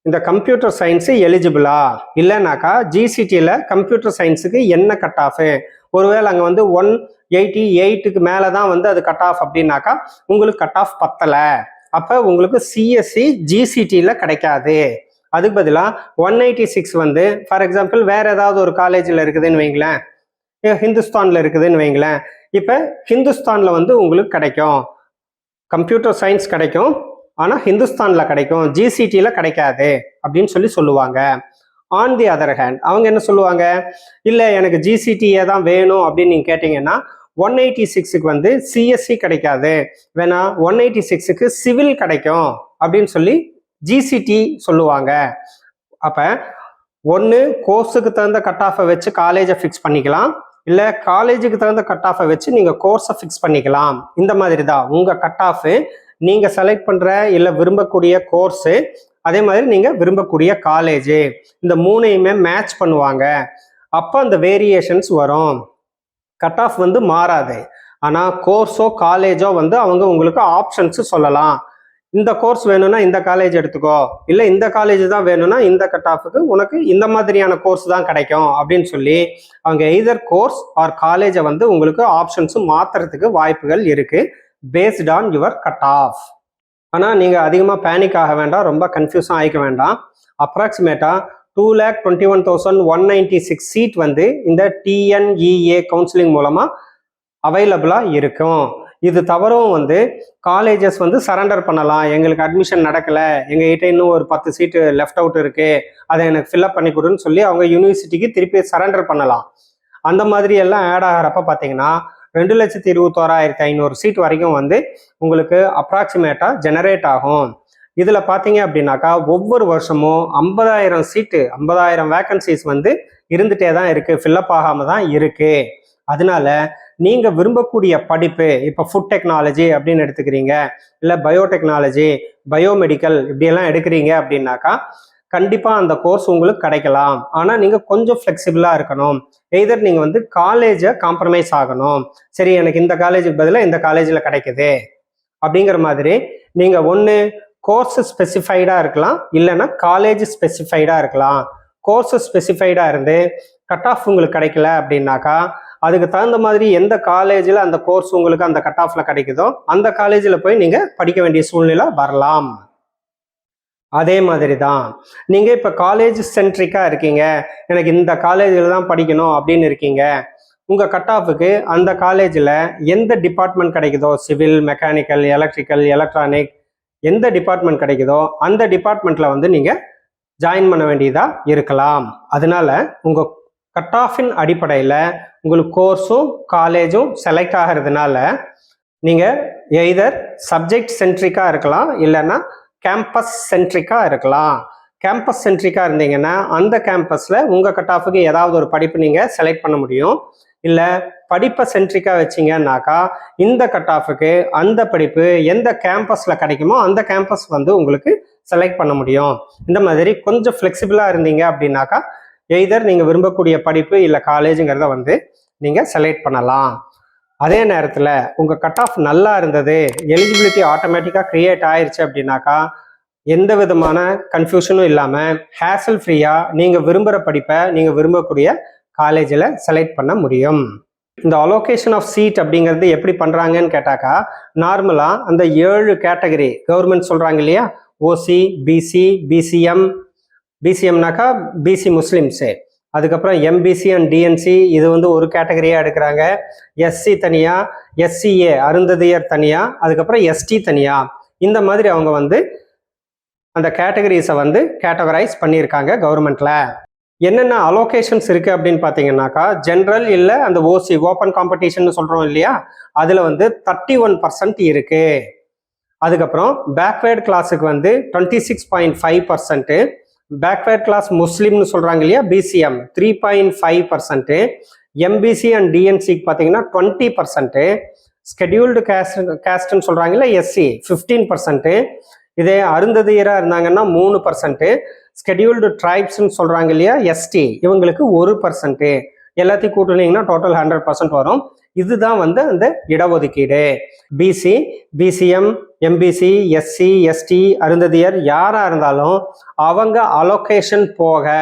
இந்த கம்ப்யூட்டர் சயின்ஸு எலிஜிபிளா இல்லைனாக்கா GCTயில் கம்ப்யூட்டர் சயின்ஸுக்கு என்ன கட் ஆஃபு. ஒருவேளை அங்கே வந்து 188க்கு மேலே தான் வந்து அது கட் ஆஃப் அப்படின்னாக்கா உங்களுக்கு கட் ஆஃப் பத்தலை. அப்போ உங்களுக்கு CSE GCTயில் கிடைக்காது. அதுக்கு பதிலாக 186 வந்து ஃபார் எக்ஸாம்பிள் வேறு ஏதாவது ஒரு காலேஜில் இருக்குதுன்னு வைங்களேன், ஹிந்துஸ்தானில் இருக்குதுன்னு வைங்களேன். இப்போ ஹிந்துஸ்தானில் வந்து உங்களுக்கு கிடைக்கும், கம்ப்யூட்டர் சயின்ஸ் கிடைக்கும், ஆனால் ஹிந்துஸ்தானில் கிடைக்கும், GCTயில் கிடைக்காது அப்படின்னு சொல்லுவாங்க. ஆன் தி அதர் ஹேண்ட் அவங்க என்ன சொல்லுவாங்க, இல்லை எனக்கு GCTயே தான் வேணும் அப்படின்னு நீங்கள் கேட்டிங்கன்னா 186க்கு வந்து CSE கிடைக்காது, வேணா 186க்கு சிவில் கிடைக்கும் அப்படின்னு GCT சொல்லுவாங்க. அப்போ ஒன்று கோர்ஸுக்கு தகுந்த கட் ஆஃபை வச்சு காலேஜை ஃபிக்ஸ் பண்ணிக்கலாம், இல்லை காலேஜுக்கு தகுந்த கட் ஆஃபை வச்சு நீங்கள் கோர்ஸை ஃபிக்ஸ் பண்ணிக்கலாம். இந்த மாதிரி தான் உங்கள் கட் ஆஃபு நீங்கள் செலக்ட் பண்ணுற இல்லை விரும்பக்கூடிய கோர்ஸு, அதே மாதிரி நீங்கள் விரும்பக்கூடிய காலேஜு, இந்த மூணையுமே மேட்ச் பண்ணுவாங்க. அப்போ அந்த வேரியேஷன்ஸ் வரும். கட் ஆஃப் வந்து மாறாது. ஆனால் கோர்ஸோ காலேஜோ வந்து அவங்க உங்களுக்கு ஆப்ஷன்ஸு சொல்லலாம். இந்த கோர்ஸ் வேணும்னா இந்த காலேஜ் எடுத்துக்கோ, இல்லை இந்த காலேஜ் தான் வேணும்னா இந்த கட் ஆஃபுக்கு உனக்கு இந்த மாதிரியான கோர்ஸ் தான் கிடைக்கும் அப்படின்னு அவங்க எய்தர் கோர்ஸ் ஆர் காலேஜை வந்து உங்களுக்கு ஆப்ஷன்ஸும் மாற்றுறதுக்கு வாய்ப்புகள் இருக்குது based on your cut off. ஆனால் நீங்கள் அதிகமாக பேனிக் ஆக வேண்டாம், ரொம்ப கன்ஃபியூஸாக ஆகிக்க வேண்டாம். அப்ராக்சிமேட்டாக 2,21,196 சீட் வந்து இந்த TNEA கவுன்சிலிங் மூலமாக அவைலபிளாக இருக்கும். இது தவிரவும் வந்து காலேஜஸ் வந்து சரண்டர் பண்ணலாம், எங்களுக்கு அட்மிஷன் நடக்கலை, எங்ககிட்ட இன்னும் ஒரு 10 சீட்டு லெஃப்ட் அவுட் இருக்குது, அதை எனக்கு ஃபில்அப் பண்ணி கொடுன்னு அவங்க யூனிவர்சிட்டிக்கு திருப்பி சரண்டர் பண்ணலாம். அந்த மாதிரி எல்லாம் ஆட் ஆகிறப்ப பார்த்தீங்கன்னா 2,21,500 சீட் வரைக்கும் வந்து உங்களுக்கு அப்ராக்சிமேட்டாக ஜெனரேட் ஆகும். இதில் பார்த்தீங்க அப்படின்னாக்கா ஒவ்வொரு வருஷமும் 50,000 சீட்டு 50,000 வேக்கன்சிஸ் வந்து இருந்துகிட்டே தான் இருக்குது, ஃபில்லப் ஆகாமல் தான் இருக்குது. அதனால நீங்கள் விரும்பக்கூடிய படிப்பு, இப்போ ஃபுட் டெக்னாலஜி அப்படின்னு எடுத்துக்கிறீங்க, இல்லை பயோடெக்னாலஜி, பயோமெடிக்கல் இப்படியெல்லாம் எடுக்கிறீங்க அப்படின்னாக்கா கண்டிப்பாக அந்த கோர்ஸ் உங்களுக்கு கிடைக்கலாம். ஆனால் நீங்கள் கொஞ்சம் ஃப்ளெக்சிபிளாக இருக்கணும். எய்தர் நீங்கள் வந்து காலேஜை காம்ப்ரமைஸ் ஆகணும். சரி, எனக்கு இந்த காலேஜுக்கு பதிலாக இந்த காலேஜில் கிடைக்குது அப்படிங்கிற மாதிரி நீங்கள் ஒன்று கோர்ஸ் ஸ்பெசிஃபைடாக இருக்கலாம், இல்லைன்னா காலேஜ் ஸ்பெசிஃபைடாக இருக்கலாம். கோர்ஸ் ஸ்பெசிஃபைடாக இருந்து கட் ஆஃப் உங்களுக்கு கிடைக்கல அப்படின்னாக்கா அதுக்கு தகுந்த மாதிரி எந்த காலேஜில் அந்த கோர்ஸ் உங்களுக்கு அந்த கட் ஆஃப்ல கிடைக்குதோ அந்த காலேஜில் போய் நீங்கள் படிக்க வேண்டிய சூழ்நிலை வரலாம். அதே மாதிரி தான் நீங்கள் இப்போ காலேஜ் சென்ட்ரிக்காக இருக்கீங்க, எனக்கு இந்த காலேஜில் தான் படிக்கணும் அப்படின்னு இருக்கீங்க, உங்கள் கட் ஆஃபுக்கு அந்த காலேஜில் எந்த டிபார்ட்மெண்ட் கிடைக்குதோ, சிவில், மெக்கானிக்கல், எலக்ட்ரிக்கல், எலக்ட்ரானிக், எந்த டிபார்ட்மெண்ட் கிடைக்குதோ அந்த டிபார்ட்மெண்ட்டில் வந்து நீங்கள் ஜாயின் பண்ண வேண்டியதாக இருக்கலாம். அதனால உங்கள் கட் ஆஃபின் அடிப்படையில் உங்களுக்கு கோர்ஸும் காலேஜும் செலக்ட் ஆகிறதுனால நீங்கள் எய்தர் சப்ஜெக்ட் சென்ட்ரிக்காக இருக்கலாம், இல்லைன்னா கேம்பஸ் சென்ட்ரிக்காக இருக்கலாம். கேம்பஸ் சென்ட்ரிக்காக இருந்தீங்கன்னா அந்த கேம்பஸில் உங்கள் கட் ஆஃபுக்கு ஏதாவது ஒரு படிப்பு நீங்கள் செலக்ட் பண்ண முடியும். இல்லை படிப்பை சென்ட்ரிக்காக வச்சிங்கன்னாக்கா இந்த கட் ஆஃபுக்கு அந்த படிப்பு எந்த கேம்பஸில் கிடைக்குமோ அந்த கேம்பஸ் வந்து உங்களுக்கு செலக்ட் பண்ண முடியும். இந்த மாதிரி கொஞ்சம் ஃப்ளெக்சிபிளாக இருந்தீங்க அப்படின்னாக்கா எய்தர் நீங்கள் விரும்பக்கூடிய படிப்பு இல்லை காலேஜுங்கிறத வந்து நீங்கள் செலக்ட் பண்ணலாம். அதே நேரத்தில் உங்கள் கட் ஆஃப் நல்லா இருந்தது, எலிஜிபிலிட்டி ஆட்டோமேட்டிக்காக க்ரியேட் ஆயிடுச்சு அப்படின்னாக்கா எந்த விதமான கன்ஃபியூஷனும் இல்லாமல் ஹேசல் ஃப்ரீயாக நீங்கள் விரும்புகிற படிப்பை நீங்கள் விரும்பக்கூடிய காலேஜில் செலக்ட் பண்ண முடியும். இந்த அலோகேஷன் ஆஃப் சீட் அப்படிங்கிறது எப்படி பண்ணுறாங்கன்னு கேட்டாக்கா, நார்மலாக அந்த 7 கேட்டகரி கவர்மெண்ட் சொல்கிறாங்க இல்லையா, ஓசி, பிசி, பிசிஎம், பிசிஎம்னாக்கா பிசி முஸ்லிம்ஸு, அதுக்கப்புறம் எம்பிசி அண்ட் டிஎன்சி இது வந்து ஒரு கேட்டகரியாக எடுக்கிறாங்க, எஸ்சி தனியாக, எஸ்சிஏ அருந்ததியர் தனியாக, அதுக்கப்புறம் எஸ்டி தனியாக, இந்த மாதிரி அவங்க வந்து அந்த கேட்டகரிஸை வந்து கேட்டகரைஸ் பண்ணியிருக்காங்க கவர்மெண்ட்டில். என்னென்ன அலோகேஷன்ஸ் இருக்குது அப்படின்னு பார்த்தீங்கன்னாக்கா, ஜென்ரல் இல்லை அந்த ஓசி ஓப்பன் காம்படிஷன் சொல்கிறோம் இல்லையா, அதில் வந்து 31% இருக்குது. அதுக்கப்புறம் பேக்வேர்டு கிளாஸுக்கு வந்து 26.5%, பேக்வேர்ட் கிளாஸ் முஸ்லீம்னு சொல்கிறாங்க இல்லையா பிசிஎம் 3.5%, எம்பிசி அண்ட் டிஎன்சிக்கு பார்த்தீங்கன்னா 20%, ஸ்கெடியூல்டு கேஸ்ட்னு சொல்கிறாங்க இல்லை எஸ்சி 15%, இதே அருந்ததியராக இருந்தாங்கன்னா 3%, ஸ்கெடியூல்டு ட்ரைப்ஸ்ன்னு சொல்கிறாங்க இல்லையா எஸ்டி இவங்களுக்கு 1%, எல்லாத்தையும் கூட்டினீங்கன்னா டோட்டல் 100% வரும். இதுதான் வந்து அந்த இடஒதுக்கீடு. BC, BCM, MBC, SC, ST, Arunthathiyar யாராக இருந்தாலும் அவங்க அலோகேஷன் போக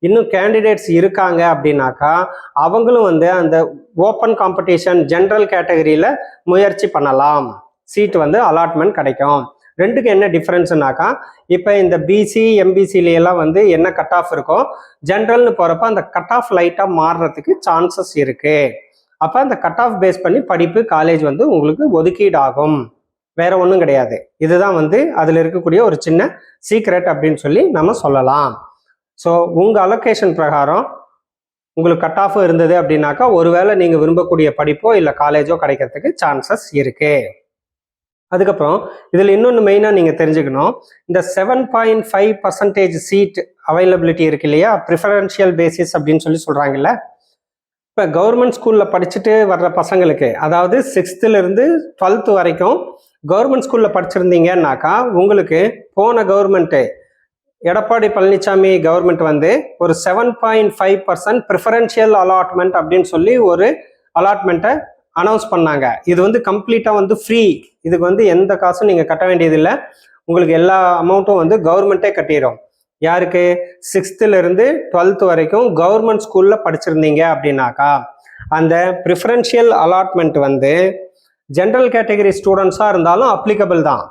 இன்னும் கேண்டிடேட்ஸ் இருக்காங்க அப்படின்னாக்கா அவங்களும் வந்து அந்த ஓப்பன் காம்படிஷன் ஜென்ரல் கேட்டகரியில் முயற்சி பண்ணலாம், சீட் வந்து அலாட்மெண்ட் கிடைக்கும். ரெண்டுக்கு என்ன டிஃப்ரென்ஸ்னாக்கா, இப்போ இந்த பிசி எம்பிசிலாம் வந்து என்ன கட் ஆஃப் இருக்கோ ஜென்ரல்னு போகிறப்ப அந்த கட் ஆஃப் லைட்டாக மாறுறதுக்கு சான்சஸ் இருக்குது. அப்போ அந்த கட் ஆஃப் பேஸ் பண்ணி படிப்பு காலேஜ் வந்து உங்களுக்கு ஒதுக்கீடு ஆகும், வேற ஒன்றும் கிடையாது. இதுதான் வந்து அதில் இருக்கக்கூடிய ஒரு சின்ன சீக்ரெட் அப்படின்னு சொல்லி நம்ம சொல்லலாம். ஸோ உங்கள் அலோகேஷன் பிரகாரம் உங்களுக்கு கட் ஆஃபும் இருந்தது அப்படின்னாக்கா ஒருவேளை நீங்கள் விரும்பக்கூடிய படிப்போ இல்லை காலேஜோ கிடைக்கிறதுக்கு சான்சஸ் இருக்குது. அதுக்கப்புறம் இதில் இன்னொன்று மெயினாக நீங்கள் தெரிஞ்சுக்கணும், இந்த 7.5% சீட் அவைலபிலிட்டி இருக்கு இல்லையா, ப்ரிஃபரன்ஷியல் பேசிஸ் அப்படின்னு சொல்லி சொல்கிறாங்கல்ல. இப்போ கவர்மெண்ட் ஸ்கூலில் படிச்சுட்டு வர்ற பசங்களுக்கு, அதாவது 6th-லேருந்து 12th வரைக்கும் கவர்மெண்ட் ஸ்கூலில் படிச்சிருந்தீங்கன்னாக்கா உங்களுக்கு போன கவர்மெண்ட்டு எடப்பாடி பழனிசாமி கவர்மெண்ட் வந்து ஒரு 7.5% ப்ரிஃபரன்ஷியல் அலாட்மெண்ட் அப்படின்னு சொல்லி ஒரு அலாட்மெண்ட்டை அனௌன்ஸ் பண்ணாங்க. இது வந்து கம்ப்ளீட்டாக வந்து ஃப்ரீ, இதுக்கு வந்து எந்த காசும் நீங்கள் கட்ட வேண்டியதில்லை, உங்களுக்கு எல்லா அமௌண்ட்டும் வந்து கவர்மெண்ட்டே கட்டிடும். யாருக்கு 6th-லேருந்து 12th வரைக்கும் கவர்மெண்ட் ஸ்கூலில் படிச்சிருந்தீங்க அப்படின்னாக்கா அந்த ப்ரிஃபரன்ஷியல் அலாட்மெண்ட் வந்து ஜென்ரல் கேட்டகரி ஸ்டூடெண்ட்ஸாக இருந்தாலும் அப்ளிகபிள் தான்.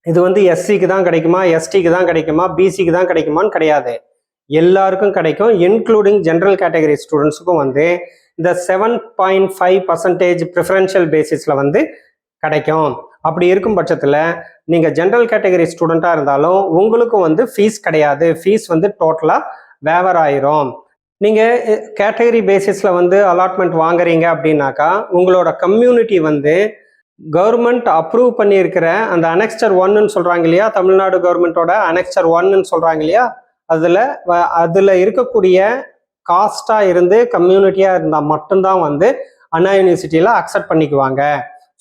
இது வந்து எஸ்சிக்கு தான் கிடைக்குமா, எஸ்டிக்கு தான் கிடைக்குமா, பிசிக்கு தான் கிடைக்குமான்னு கிடையாது, எல்லாருக்கும் கிடைக்கும், இன்க்ளூடிங் ஜென்ரல் கேட்டகரி ஸ்டூடெண்ட்ஸுக்கும் வந்து இந்த 7.5% ப்ரிஃபரன்ஷியல் பேசிஸில் வந்து கிடைக்கும். அப்படி இருக்கும் பட்சத்தில் நீங்கள் ஜென்ரல் கேட்டகரி ஸ்டூடெண்ட்டாக இருந்தாலும் உங்களுக்கும் வந்து ஃபீஸ் கிடையாது, ஃபீஸ் வந்து டோட்டலாக வேவர் ஆயிரும். நீங்கள் கேட்டகரி பேசிஸில் வந்து அலாட்மெண்ட் வாங்குறீங்க அப்படின்னாக்கா உங்களோட கம்யூனிட்டி வந்து கவர்மெண்ட் அப்ரூவ் பண்ணியிருக்கிற அந்த அனெக்ஸ்டர் ஒன்னு சொல்கிறாங்க இல்லையா, தமிழ்நாடு கவர்மெண்ட்டோட அனெக்ஸ்டர் ஒன்னு சொல்கிறாங்க இல்லையா, அதில் இருக்கக்கூடிய காஸ்டாக இருந்து கம்யூனிட்டியாக இருந்தால் மட்டும்தான் வந்து அண்ணா யூனிவர்சிட்டியில் அக்செப்ட் பண்ணிக்குவாங்க.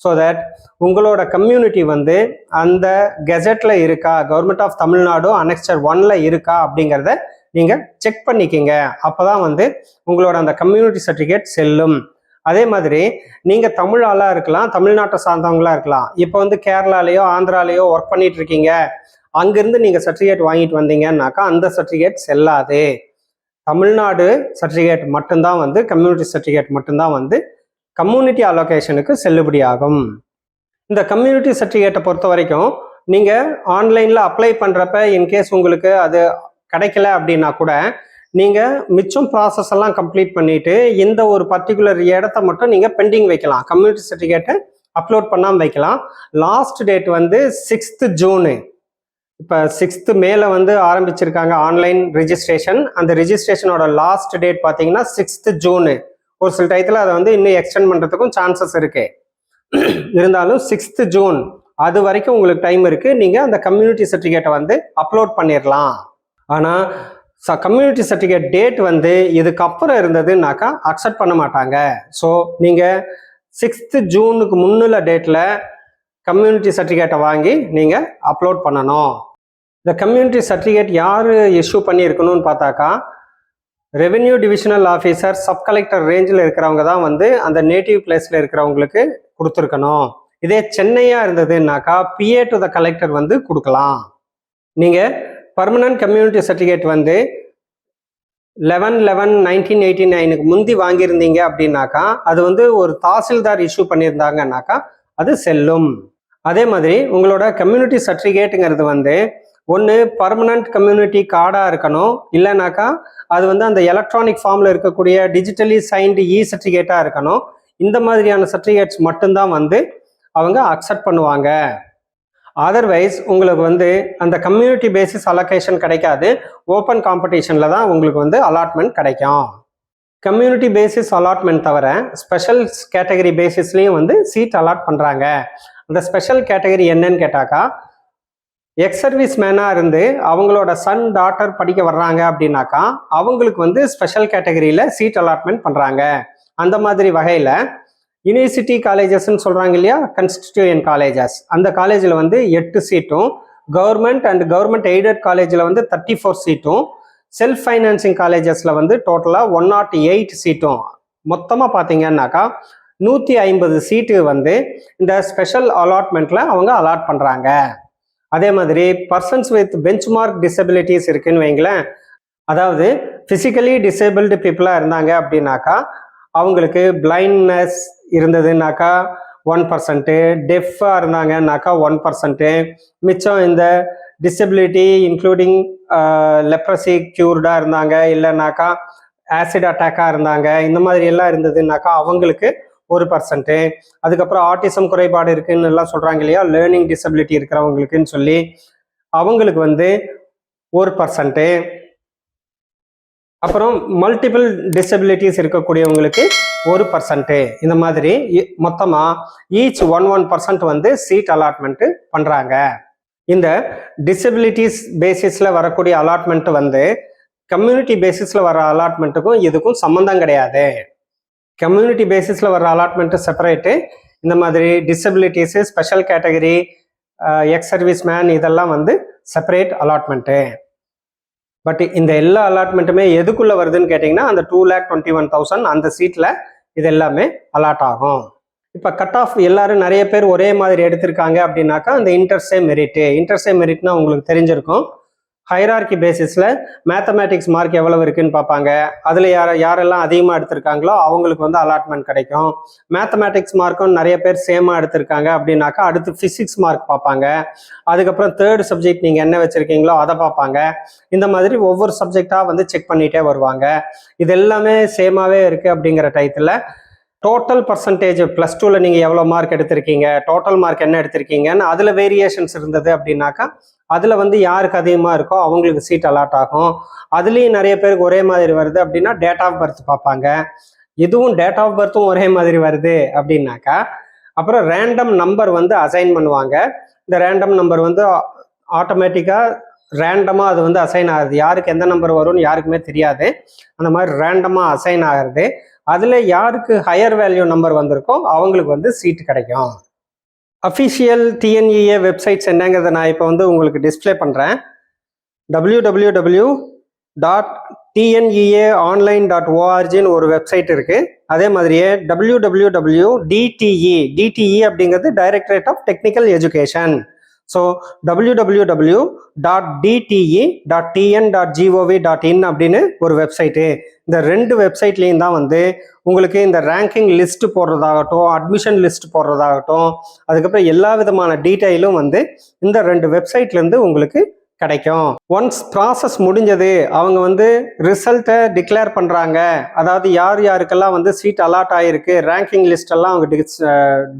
ஸோ தட் உங்களோட கம்யூனிட்டி வந்து அந்த கெசட்டில் இருக்கா, கவர்மெண்ட் ஆஃப் தமிழ்நாடு அனெக்ஸ்டர் ஒன்ல இருக்கா அப்படிங்கிறத நீங்கள் செக் பண்ணிக்கிங்க. அப்போ தான் வந்து உங்களோட அந்த கம்யூனிட்டி சர்டிஃபிகேட் செல்லும். அதே மாதிரி நீங்கள் தமிழ் ஆளாக இருக்கலாம், தமிழ்நாட்டை சார்ந்தவங்களாக இருக்கலாம். இப்போ வந்து கேரளாலேயோ ஆந்திராலேயோ ஒர்க் பண்ணிட்டு இருக்கீங்க, அங்கேருந்து நீங்கள் சர்டிஃபிகேட் வாங்கிட்டு வந்தீங்கன்னாக்கா அந்த சர்டிஃபிகேட் செல்லாது. தமிழ்நாடு சர்டிஃபிகேட் மட்டும்தான் வந்து, கம்யூனிட்டி சர்டிஃபிகேட் மட்டும்தான் வந்து கம்யூனிட்டி அலோகேஷனுக்கு செல்லுபடியாகும். இந்த கம்யூனிட்டி சர்டிஃபிகேட்டை பொறுத்த வரைக்கும் நீங்கள் ஆன்லைனில் அப்ளை பண்ணுறப்ப இன்கேஸ் உங்களுக்கு அது கிடைக்கல அப்படின்னா கூட நீங்கள் மிச்சம் ப்ராசஸ் எல்லாம் கம்ப்ளீட் பண்ணிவிட்டு இந்த ஒரு பர்டிகுலர் இடத்த மட்டும் நீங்கள் பெண்டிங் வைக்கலாம். கம்யூனிட்டி சர்டிஃபிகேட்டை அப்லோட் பண்ணாமல் வைக்கலாம். லாஸ்ட் டேட் வந்து 6th ஜூனு. இப்போ 6th மேல வந்து ஆரம்பிச்சிருக்காங்க ஆன்லைன் ரிஜிஸ்ட்ரேஷன். அந்த ரிஜிஸ்ட்ரேஷனோட லாஸ்ட் டேட் பார்த்தீங்கன்னா 6th ஜூனு. ஒரு சில டயத்தில் அதை வந்து இன்னும் எக்ஸ்டெண்ட் பண்ணுறதுக்கும் சான்சஸ் இருக்கு. இருந்தாலும் 6th ஜூன் அது வரைக்கும் உங்களுக்கு டைம் இருக்கு. நீங்கள் அந்த கம்யூனிட்டி சர்டிஃபிகேட்டை வந்து அப்லோட் பண்ணிடலாம். ஆனால் கம்யூனிட்டி சர்டிஃபிகேட் டேட் வந்து இதுக்கப்புறம் இருந்ததுன்னாக்கா அக்செப்ட் பண்ண மாட்டாங்க. ஸோ நீங்கள் 6th ஜூனுக்கு முன்னுள்ள டேட்டில் கம்யூனிட்டி சர்டிஃபிகேட்டை வாங்கி நீங்கள் அப்லோட் பண்ணணும். இந்த கம்யூனிட்டி சர்டிஃபிகேட் யார் இஷ்யூ பண்ணியிருக்கணும்னு பார்த்தாக்கா revenue divisional officer, sub collector ரேஞ்சில் இருக்கிறவங்க தான் வந்து அந்த நேட்டிவ் பிளேஸில் இருக்கிறவங்களுக்கு கொடுத்துருக்கணும். இதே சென்னையாக இருந்ததுன்னாக்கா PA டு த கலெக்டர் வந்து கொடுக்கலாம். நீங்கள் பர்மனன்ட் கம்யூனிட்டி சர்டிஃபிகேட் வந்து 11/11/1989 முந்தி வாங்கியிருந்தீங்க அப்படின்னாக்கா அது வந்து ஒரு தாசில்தார் இஷ்யூ பண்ணியிருந்தாங்கன்னாக்கா அது செல்லும். அதே மாதிரி உங்களோட கம்யூனிட்டி சர்டிஃபிகேட்டுங்கிறது வந்து ஒன்று பர்மனன்ட் கம்யூனிட்டி கார்டாக இருக்கணும், இல்லைனாக்கா அது வந்து அந்த எலக்ட்ரானிக் ஃபார்மில் இருக்கக்கூடிய டிஜிட்டலி சைன்டு சர்டிஃபிகேட்டாக இருக்கணும். இந்த மாதிரியான சர்டிஃபிகேட்ஸ் மட்டும்தான் வந்து அவங்க அக்செப்ட் பண்ணுவாங்க. அதர்வைஸ் உங்களுக்கு வந்து அந்த கம்யூனிட்டி பேசிஸ் அலோகேஷன் கிடைக்காது. ஓப்பன் காம்படிஷனில் தான் உங்களுக்கு வந்து அலாட்மெண்ட் கிடைக்கும். கம்யூனிட்டி பேசிஸ் அலாட்மெண்ட் தவிர ஸ்பெஷல் கேட்டகரி பேசிஸ்லேயும் வந்து சீட் அலாட் பண்ணுறாங்க. அந்த ஸ்பெஷல் கேட்டகரி என்னன்னு கேட்டாக்கா, எக்ஸ் சர்வீஸ் மேனாக இருந்து அவங்களோட சன் டாட்டர் படிக்க வர்றாங்க அப்படின்னாக்கா அவங்களுக்கு வந்து ஸ்பெஷல் கேட்டகரியில் சீட் அலாட்மெண்ட் பண்ணுறாங்க. அந்த மாதிரி வகையில் யூனிவர்சிட்டி காலேஜஸ்ன்னு சொல்கிறாங்க இல்லையா, கன்ஸ்டிடியூயன்ட் காலேஜஸ், அந்த காலேஜில் வந்து 8 சீட்டும், கவர்மெண்ட் அண்ட் கவர்மெண்ட் எய்டட் காலேஜில் வந்து 34 சீட்டும், செல்ஃப் ஃபைனான்சிங் காலேஜஸில் வந்து டோட்டலாக 108 சீட்டும், மொத்தமாக பார்த்தீங்கன்னாக்கா 150 சீட்டு வந்து இந்த ஸ்பெஷல் அலாட்மெண்ட்டில் அவங்க அலாட் பண்ணுறாங்க. அதே மாதிரி பர்சன்ஸ் வித் பெஞ்ச்மார்க் டிசபிலிட்டிஸ் இருக்குன்னு வைங்களேன், அதாவது ஃபிசிக்கலி டிசேபிள்டு பீப்புளாக இருந்தாங்க அப்படின்னாக்கா அவங்களுக்கு பிளைண்ட்னஸ் இருந்ததுனாக்கா 1%, டெஃப்பாக இருந்தாங்கன்னாக்கா 1%, மிச்சம் இந்த டிசபிலிட்டி இன்க்ளூடிங் லெப்ரசி க்யூர்டாக இருந்தாங்க, இல்லைனாக்கா ஆசிட் அட்டாக்காக இருந்தாங்க, இந்த மாதிரி எல்லாம் இருந்ததுனாக்கா அவங்களுக்கு 1%. அதுக்கப்புறம் ஆட்டிசம் குறைபாடு இருக்குன்னு எல்லாம் சொல்கிறாங்க இல்லையா, லேர்னிங் டிசபிலிட்டி இருக்கிறவங்களுக்குன்னு சொல்லி அவங்களுக்கு வந்து 1%. அப்புறம் மல்டிபிள் டிசபிலிட்டிஸ் இருக்கக்கூடியவங்களுக்கு 1%. இந்த மாதிரி மொத்தமாக ஈச் 1% வந்து சீட் அலாட்மெண்ட்டு பண்ணுறாங்க. இந்த டிசபிலிட்டிஸ் பேசிஸில் வரக்கூடிய அலாட்மெண்ட் வந்து கம்யூனிட்டி பேசிஸில் வர அலாட்மெண்ட்டுக்கும் இதுக்கும் சம்மந்தம் கிடையாது. கம்யூனிட்டி பேசிஸில் வர அலாட்மெண்ட்டு செப்பரேட்டு, இந்த மாதிரி disabilities, special category, ex service man இதெல்லாம் வந்து செப்பரேட் அலாட்மெண்ட்டு. பட் இந்த எல்லா அலாட்மெண்ட்டுமே எதுக்குள்ளே வருதுன்னு கேட்டிங்கன்னா அந்த 2,21,000 அந்த சீட்டில் இது எல்லாமே அலாட் ஆகும். இப்போ கட் ஆஃப் எல்லாரும் நிறைய பேர் ஒரே மாதிரி எடுத்திருக்காங்க அப்படின்னாக்கா அந்த இன்டர்சே மெரிட்னா உங்களுக்கு தெரிஞ்சிருக்கும். ஹைரார்கி பேசிஸில் மேத்தமேட்டிக்ஸ் மார்க் எவ்வளவு இருக்குன்னு பார்ப்பாங்க. அதில் யாரெல்லாம் அதிகமாக எடுத்திருக்காங்களோ அவங்களுக்கு வந்து அலாட்மெண்ட் கிடைக்கும். மேத்தமேட்டிக்ஸ் மார்க்கும் நிறைய பேர் சேமாக எடுத்திருக்காங்க அப்படின்னாக்கா அடுத்து ஃபிசிக்ஸ் மார்க் பார்ப்பாங்க. அதுக்கப்புறம் 3rd சப்ஜெக்ட் நீங்கள் என்ன வச்சுருக்கீங்களோ அதை பார்ப்பாங்க. இந்த மாதிரி ஒவ்வொரு சப்ஜெக்டாக வந்து செக் பண்ணிகிட்டே வருவாங்க. இது எல்லாமே சேமாகவே இருக்குது அப்படிங்கிற டயத்தில் டோட்டல் பர்சன்டேஜ் ப்ளஸ் 2ல் நீங்கள் எவ்வளோ மார்க் எடுத்திருக்கீங்க, டோட்டல் மார்க் என்ன எடுத்திருக்கீங்கன்னு அதில் வேரியேஷன்ஸ் இருந்தது அப்படின்னாக்கா அதில் வந்து யாருக்கு அதிகமாக இருக்கோ அவங்களுக்கு சீட் அலாட் ஆகும். அதுலேயும் நிறைய பேருக்கு ஒரே மாதிரி வருது அப்படின்னா டேட் ஆஃப் பர்த் பார்ப்பாங்க. இதுவும் டேட் ஆஃப் பர்த்தும் ஒரே மாதிரி வருது அப்படின்னாக்கா அப்புறம் ரேண்டம் நம்பர் வந்து அசைன் பண்ணுவாங்க. இந்த ரேண்டம் நம்பர் வந்து ஆட்டோமேட்டிக்காக ரேண்டமாக அது வந்து அசைன் ஆகுது. யாருக்கு எந்த நம்பர் வரும்னு யாருக்குமே தெரியாது. அந்த மாதிரி ரேண்டமாக அசைன் ஆகிறது. அதில் யாருக்கு ஹையர் வேல்யூ நம்பர் வந்திருக்கோ அவங்களுக்கு வந்து சீட்டு கிடைக்கும். அஃபிஷியல் டிஎன்இஏ வெப்சைட்ஸ் என்னங்கிறத நான் இப்போ வந்து உங்களுக்கு டிஸ்பிளே பண்ணுறேன். www.tneaonline.orgன்னு ஒரு வெப்சைட் இருக்குது. அதே மாதிரியே www.dte அப்படிங்கிறது directorate of technical education. So www.dte.tn.gov.in அப்படின்னு ஒரு வெப்சைட்டு. இந்த 2 வெப்சைட்லேயும் தான் வந்து உங்களுக்கு இந்த ரேங்கிங் லிஸ்ட் போடுறதாகட்டும், அட்மிஷன் லிஸ்ட் போடுறதாகட்டும், அதுக்கப்புறம் எல்லா விதமான டீட்டெயிலும் வந்து இந்த 2 வெப்சைட்லேருந்து உங்களுக்கு கிடைக்கும். ஒன்ஸ் ப்ராசஸ் முடிஞ்சது, அவங்க வந்து ரிசல்ட்டை டிக்ளேர் பண்ணுறாங்க, அதாவது யார் யாருக்கெல்லாம் வந்து சீட் அலாட் ஆகிருக்கு, ரேங்கிங் லிஸ்டெல்லாம் அவங்க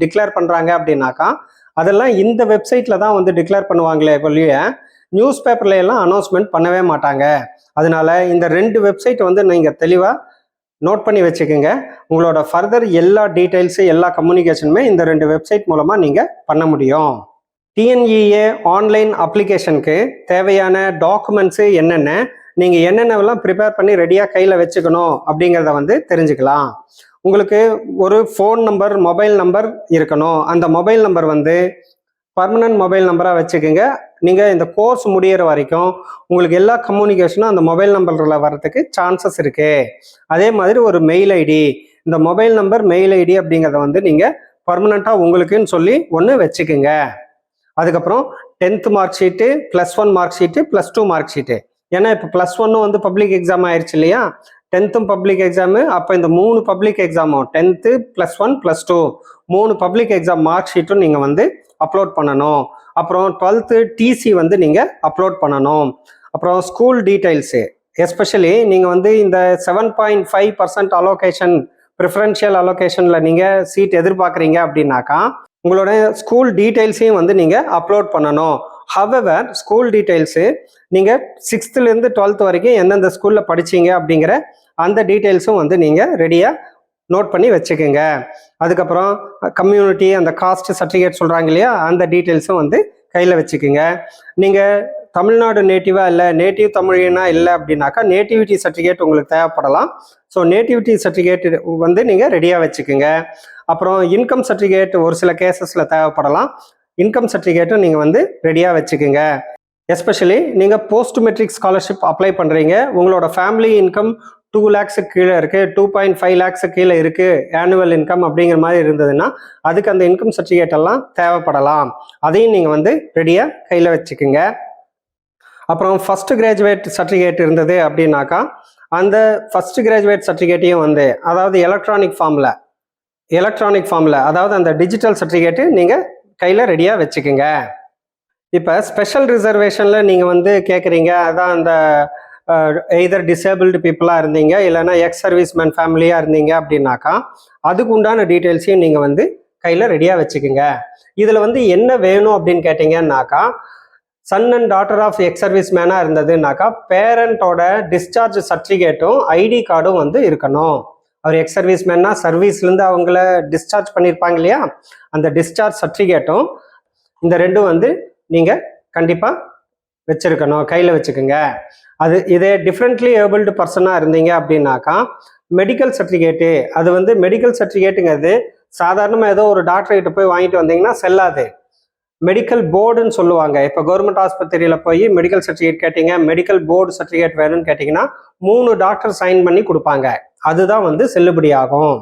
டிக்ளேர் பண்ணுறாங்க அப்படின்னாக்கா அதெல்லாம் இந்த வெப்சைட்டில் தான் வந்து டிக்ளேர் பண்ணுவாங்களே ஒழிய நியூஸ் பேப்பர்ல எல்லாம் அனௌன்ஸ்மெண்ட் பண்ணவே மாட்டாங்க. அதனால இந்த 2 வெப்சைட் வந்து நீங்கள் தெளிவாக நோட் பண்ணி வச்சுக்கோங்க. உங்களோட ஃபர்தர் எல்லா டீட்டெயில்ஸு எல்லா கம்யூனிகேஷனுமே இந்த 2 வெப்சைட் மூலமாக நீங்கள் பண்ண முடியும். டிஎன்இஏ ஆன்லைன் அப்ளிகேஷனுக்கு தேவையான டாக்குமெண்ட்ஸு என்னென்ன, நீங்கள் என்னென்னலாம் ப்ரிப்பேர் பண்ணி ரெடியாக கையில் வச்சுக்கணும் அப்படிங்கிறத வந்து தெரிஞ்சுக்கலாம். உங்களுக்கு ஒரு ஃபோன் நம்பர், மொபைல் நம்பர் இருக்கணும். அந்த மொபைல் நம்பர் வந்து பர்மனன்ட் மொபைல் நம்பராக வச்சுக்கோங்க. நீங்கள் இந்த கோர்ஸ் முடிகிற வரைக்கும் உங்களுக்கு எல்லா கம்யூனிகேஷனும் அந்த மொபைல் நம்பரில் வர்றதுக்கு சான்சஸ் இருக்குது. அதே மாதிரி ஒரு மெயில் ஐடி, இந்த மொபைல் நம்பர் மெயில் ஐடி அப்படிங்கிறத வந்து நீங்கள் பர்மனண்ட்டாக உங்களுக்குன்னு சொல்லி ஒன்று வச்சுக்கோங்க. அதுக்கப்புறம் 10th mark sheet, +1 mark sheet, +2 mark sheet. ஏன்னா இப்போ +1 வந்து பப்ளிக் எக்ஸாம் ஆயிடுச்சு இல்லையா, 10th பப்ளிக் எக்ஸாமு. அப்போ இந்த 3 பப்ளிக் எக்ஸாமும் 10th +1 +2 3 பப்ளிக் எக்ஸாம் மார்க் ஷீட்டும் நீங்கள் வந்து அப்லோட் பண்ணணும். அப்புறம் 12th டிசி வந்து நீங்கள் அப்லோட் பண்ணணும். அப்புறம் ஸ்கூல் டீட்டெயில்ஸு, எஸ்பெஷலி நீங்கள் வந்து இந்த 7.5% அலோகேஷன், ப்ரிஃபரன்ஷியல் அலோகேஷனில் நீங்கள் சீட் எதிர்பார்க்குறீங்க அப்படின்னாக்கா உங்களோட ஸ்கூல் டீட்டெயில்ஸையும் வந்து நீங்கள் அப்லோட் பண்ணணும். ஹவெவர் ஸ்கூல் டீட்டெயில்ஸு நீங்கள் 6th-லேருந்து 12th வரைக்கும் எந்தெந்த ஸ்கூலில் படிச்சீங்க அப்படிங்கிற அந்த டீட்டெயில்ஸும் வந்து நீங்கள் ரெடியாக நோட் பண்ணி வச்சுக்கோங்க. அதுக்கப்புறம் கம்யூனிட்டி, அந்த காஸ்ட் சர்டிஃபிகேட் சொல்கிறாங்க இல்லையா, அந்த டீட்டெயில்ஸும் வந்து கையில் வச்சுக்கோங்க. நீங்கள் தமிழ்நாடு நேட்டிவாக இல்லை, நேட்டிவ் தமிழினா இல்லை அப்படின்னாக்கா நேட்டிவிட்டி சர்டிஃபிகேட் உங்களுக்கு தேவைப்படலாம். ஸோ நேட்டிவிட்டி சர்டிஃபிகேட் வந்து நீங்கள் ரெடியாக வச்சுக்கோங்க. அப்புறம் இன்கம் சர்டிஃபிகேட் ஒரு சில கேசஸில் தேவைப்படலாம். இன்கம் சர்டிஃபிகேட்டும் நீங்கள் வந்து ரெடியாக வச்சுக்கோங்க. எஸ்பெஷலி நீங்கள் போஸ்ட் மெட்ரிக் ஸ்காலர்ஷிப் அப்ளை பண்ணுறீங்க, உங்களோட ஃபேமிலி இன்கம் 2 lakhs கீழே இருக்குது, 2.5 lakhs கீழே இருக்குது ஆனுவல் இன்கம் அப்படிங்கிற மாதிரி இருந்ததுன்னா அதுக்கு அந்த இன்கம் சர்டிஃபிகேட் எல்லாம் தேவைப்படலாம். அதையும் நீங்கள் வந்து ரெடியாக கையில் வச்சுக்கோங்க. அப்புறம் ஃபஸ்ட் கிராஜுவேட் சர்டிஃபிகேட் இருந்தது அப்படின்னாக்கா அந்த ஃபஸ்ட் கிராஜுவேட் சர்டிஃபிகேட்டையும் வந்து, அதாவது எலக்ட்ரானிக் ஃபார்மில், அதாவது அந்த டிஜிட்டல் சர்டிஃபிகேட்டு நீங்கள் கையில் ரெடியாக வச்சுக்கோங்க. இப்போ ஸ்பெஷல் ரிசர்வேஷனில் நீங்கள் வந்து கேட்குறீங்க, அதான் அந்த எய்தர் டிசேபிள்டு பீப்புளாக இருந்தீங்க இல்லைன்னா எக்ஸ் சர்வீஸ்மேன் ஃபேமிலியாக இருந்தீங்க அப்படின்னாக்கா அதுக்கு உண்டான டீட்டெயில்ஸையும் நீங்கள் வந்து கையில் ரெடியாக வச்சுக்கோங்க. இதில் வந்து என்ன வேணும் அப்படின்னு கேட்டிங்கன்னாக்கா, son and daughter of ex service மேனாக இருந்ததுனாக்கா பேரண்ட்டோட டிஸ்சார்ஜ் சர்டிஃபிகேட்டும் ஐடி கார்டும் வந்து இருக்கணும். அவர் எக்ஸ் சர்வீஸ் மேன்னா சர்வீஸ்லேருந்து அவங்கள டிஸ்சார்ஜ் பண்ணியிருப்பாங்க இல்லையா, அந்த டிஸ்சார்ஜ் சர்டிஃபிகேட்டும் இந்த 2 வந்து நீங்கள் கண்டிப்பாக வச்சுருக்கணும், கையில் வச்சுக்கோங்க. இதே டிஃப்ரெண்ட்லி ஏபிள்டு பர்சனாக இருந்தீங்க அப்படின்னாக்கா மெடிக்கல் சர்டிஃபிகேட்டு, அது வந்து மெடிக்கல் சர்டிஃபிகேட்டுங்கிறது சாதாரணமாக ஏதோ ஒரு டாக்டர்கிட்ட போய் வாங்கிட்டு வந்தீங்கன்னா செல்லாது. மெடிக்கல் போர்டுன்னு சொல்லுவாங்க. இப்போ கவர்மெண்ட் ஆஸ்பத்திரியில் போய் மெடிக்கல் சர்டிஃபிகேட் கேட்டிங்க, மெடிக்கல் போர்டு சர்டிஃபிகேட் வேணும்னு கேட்டிங்கன்னா 3 டாக்டர் சைன் பண்ணி கொடுப்பாங்க, அதுதான் வந்து செல்லுபடி ஆகும்.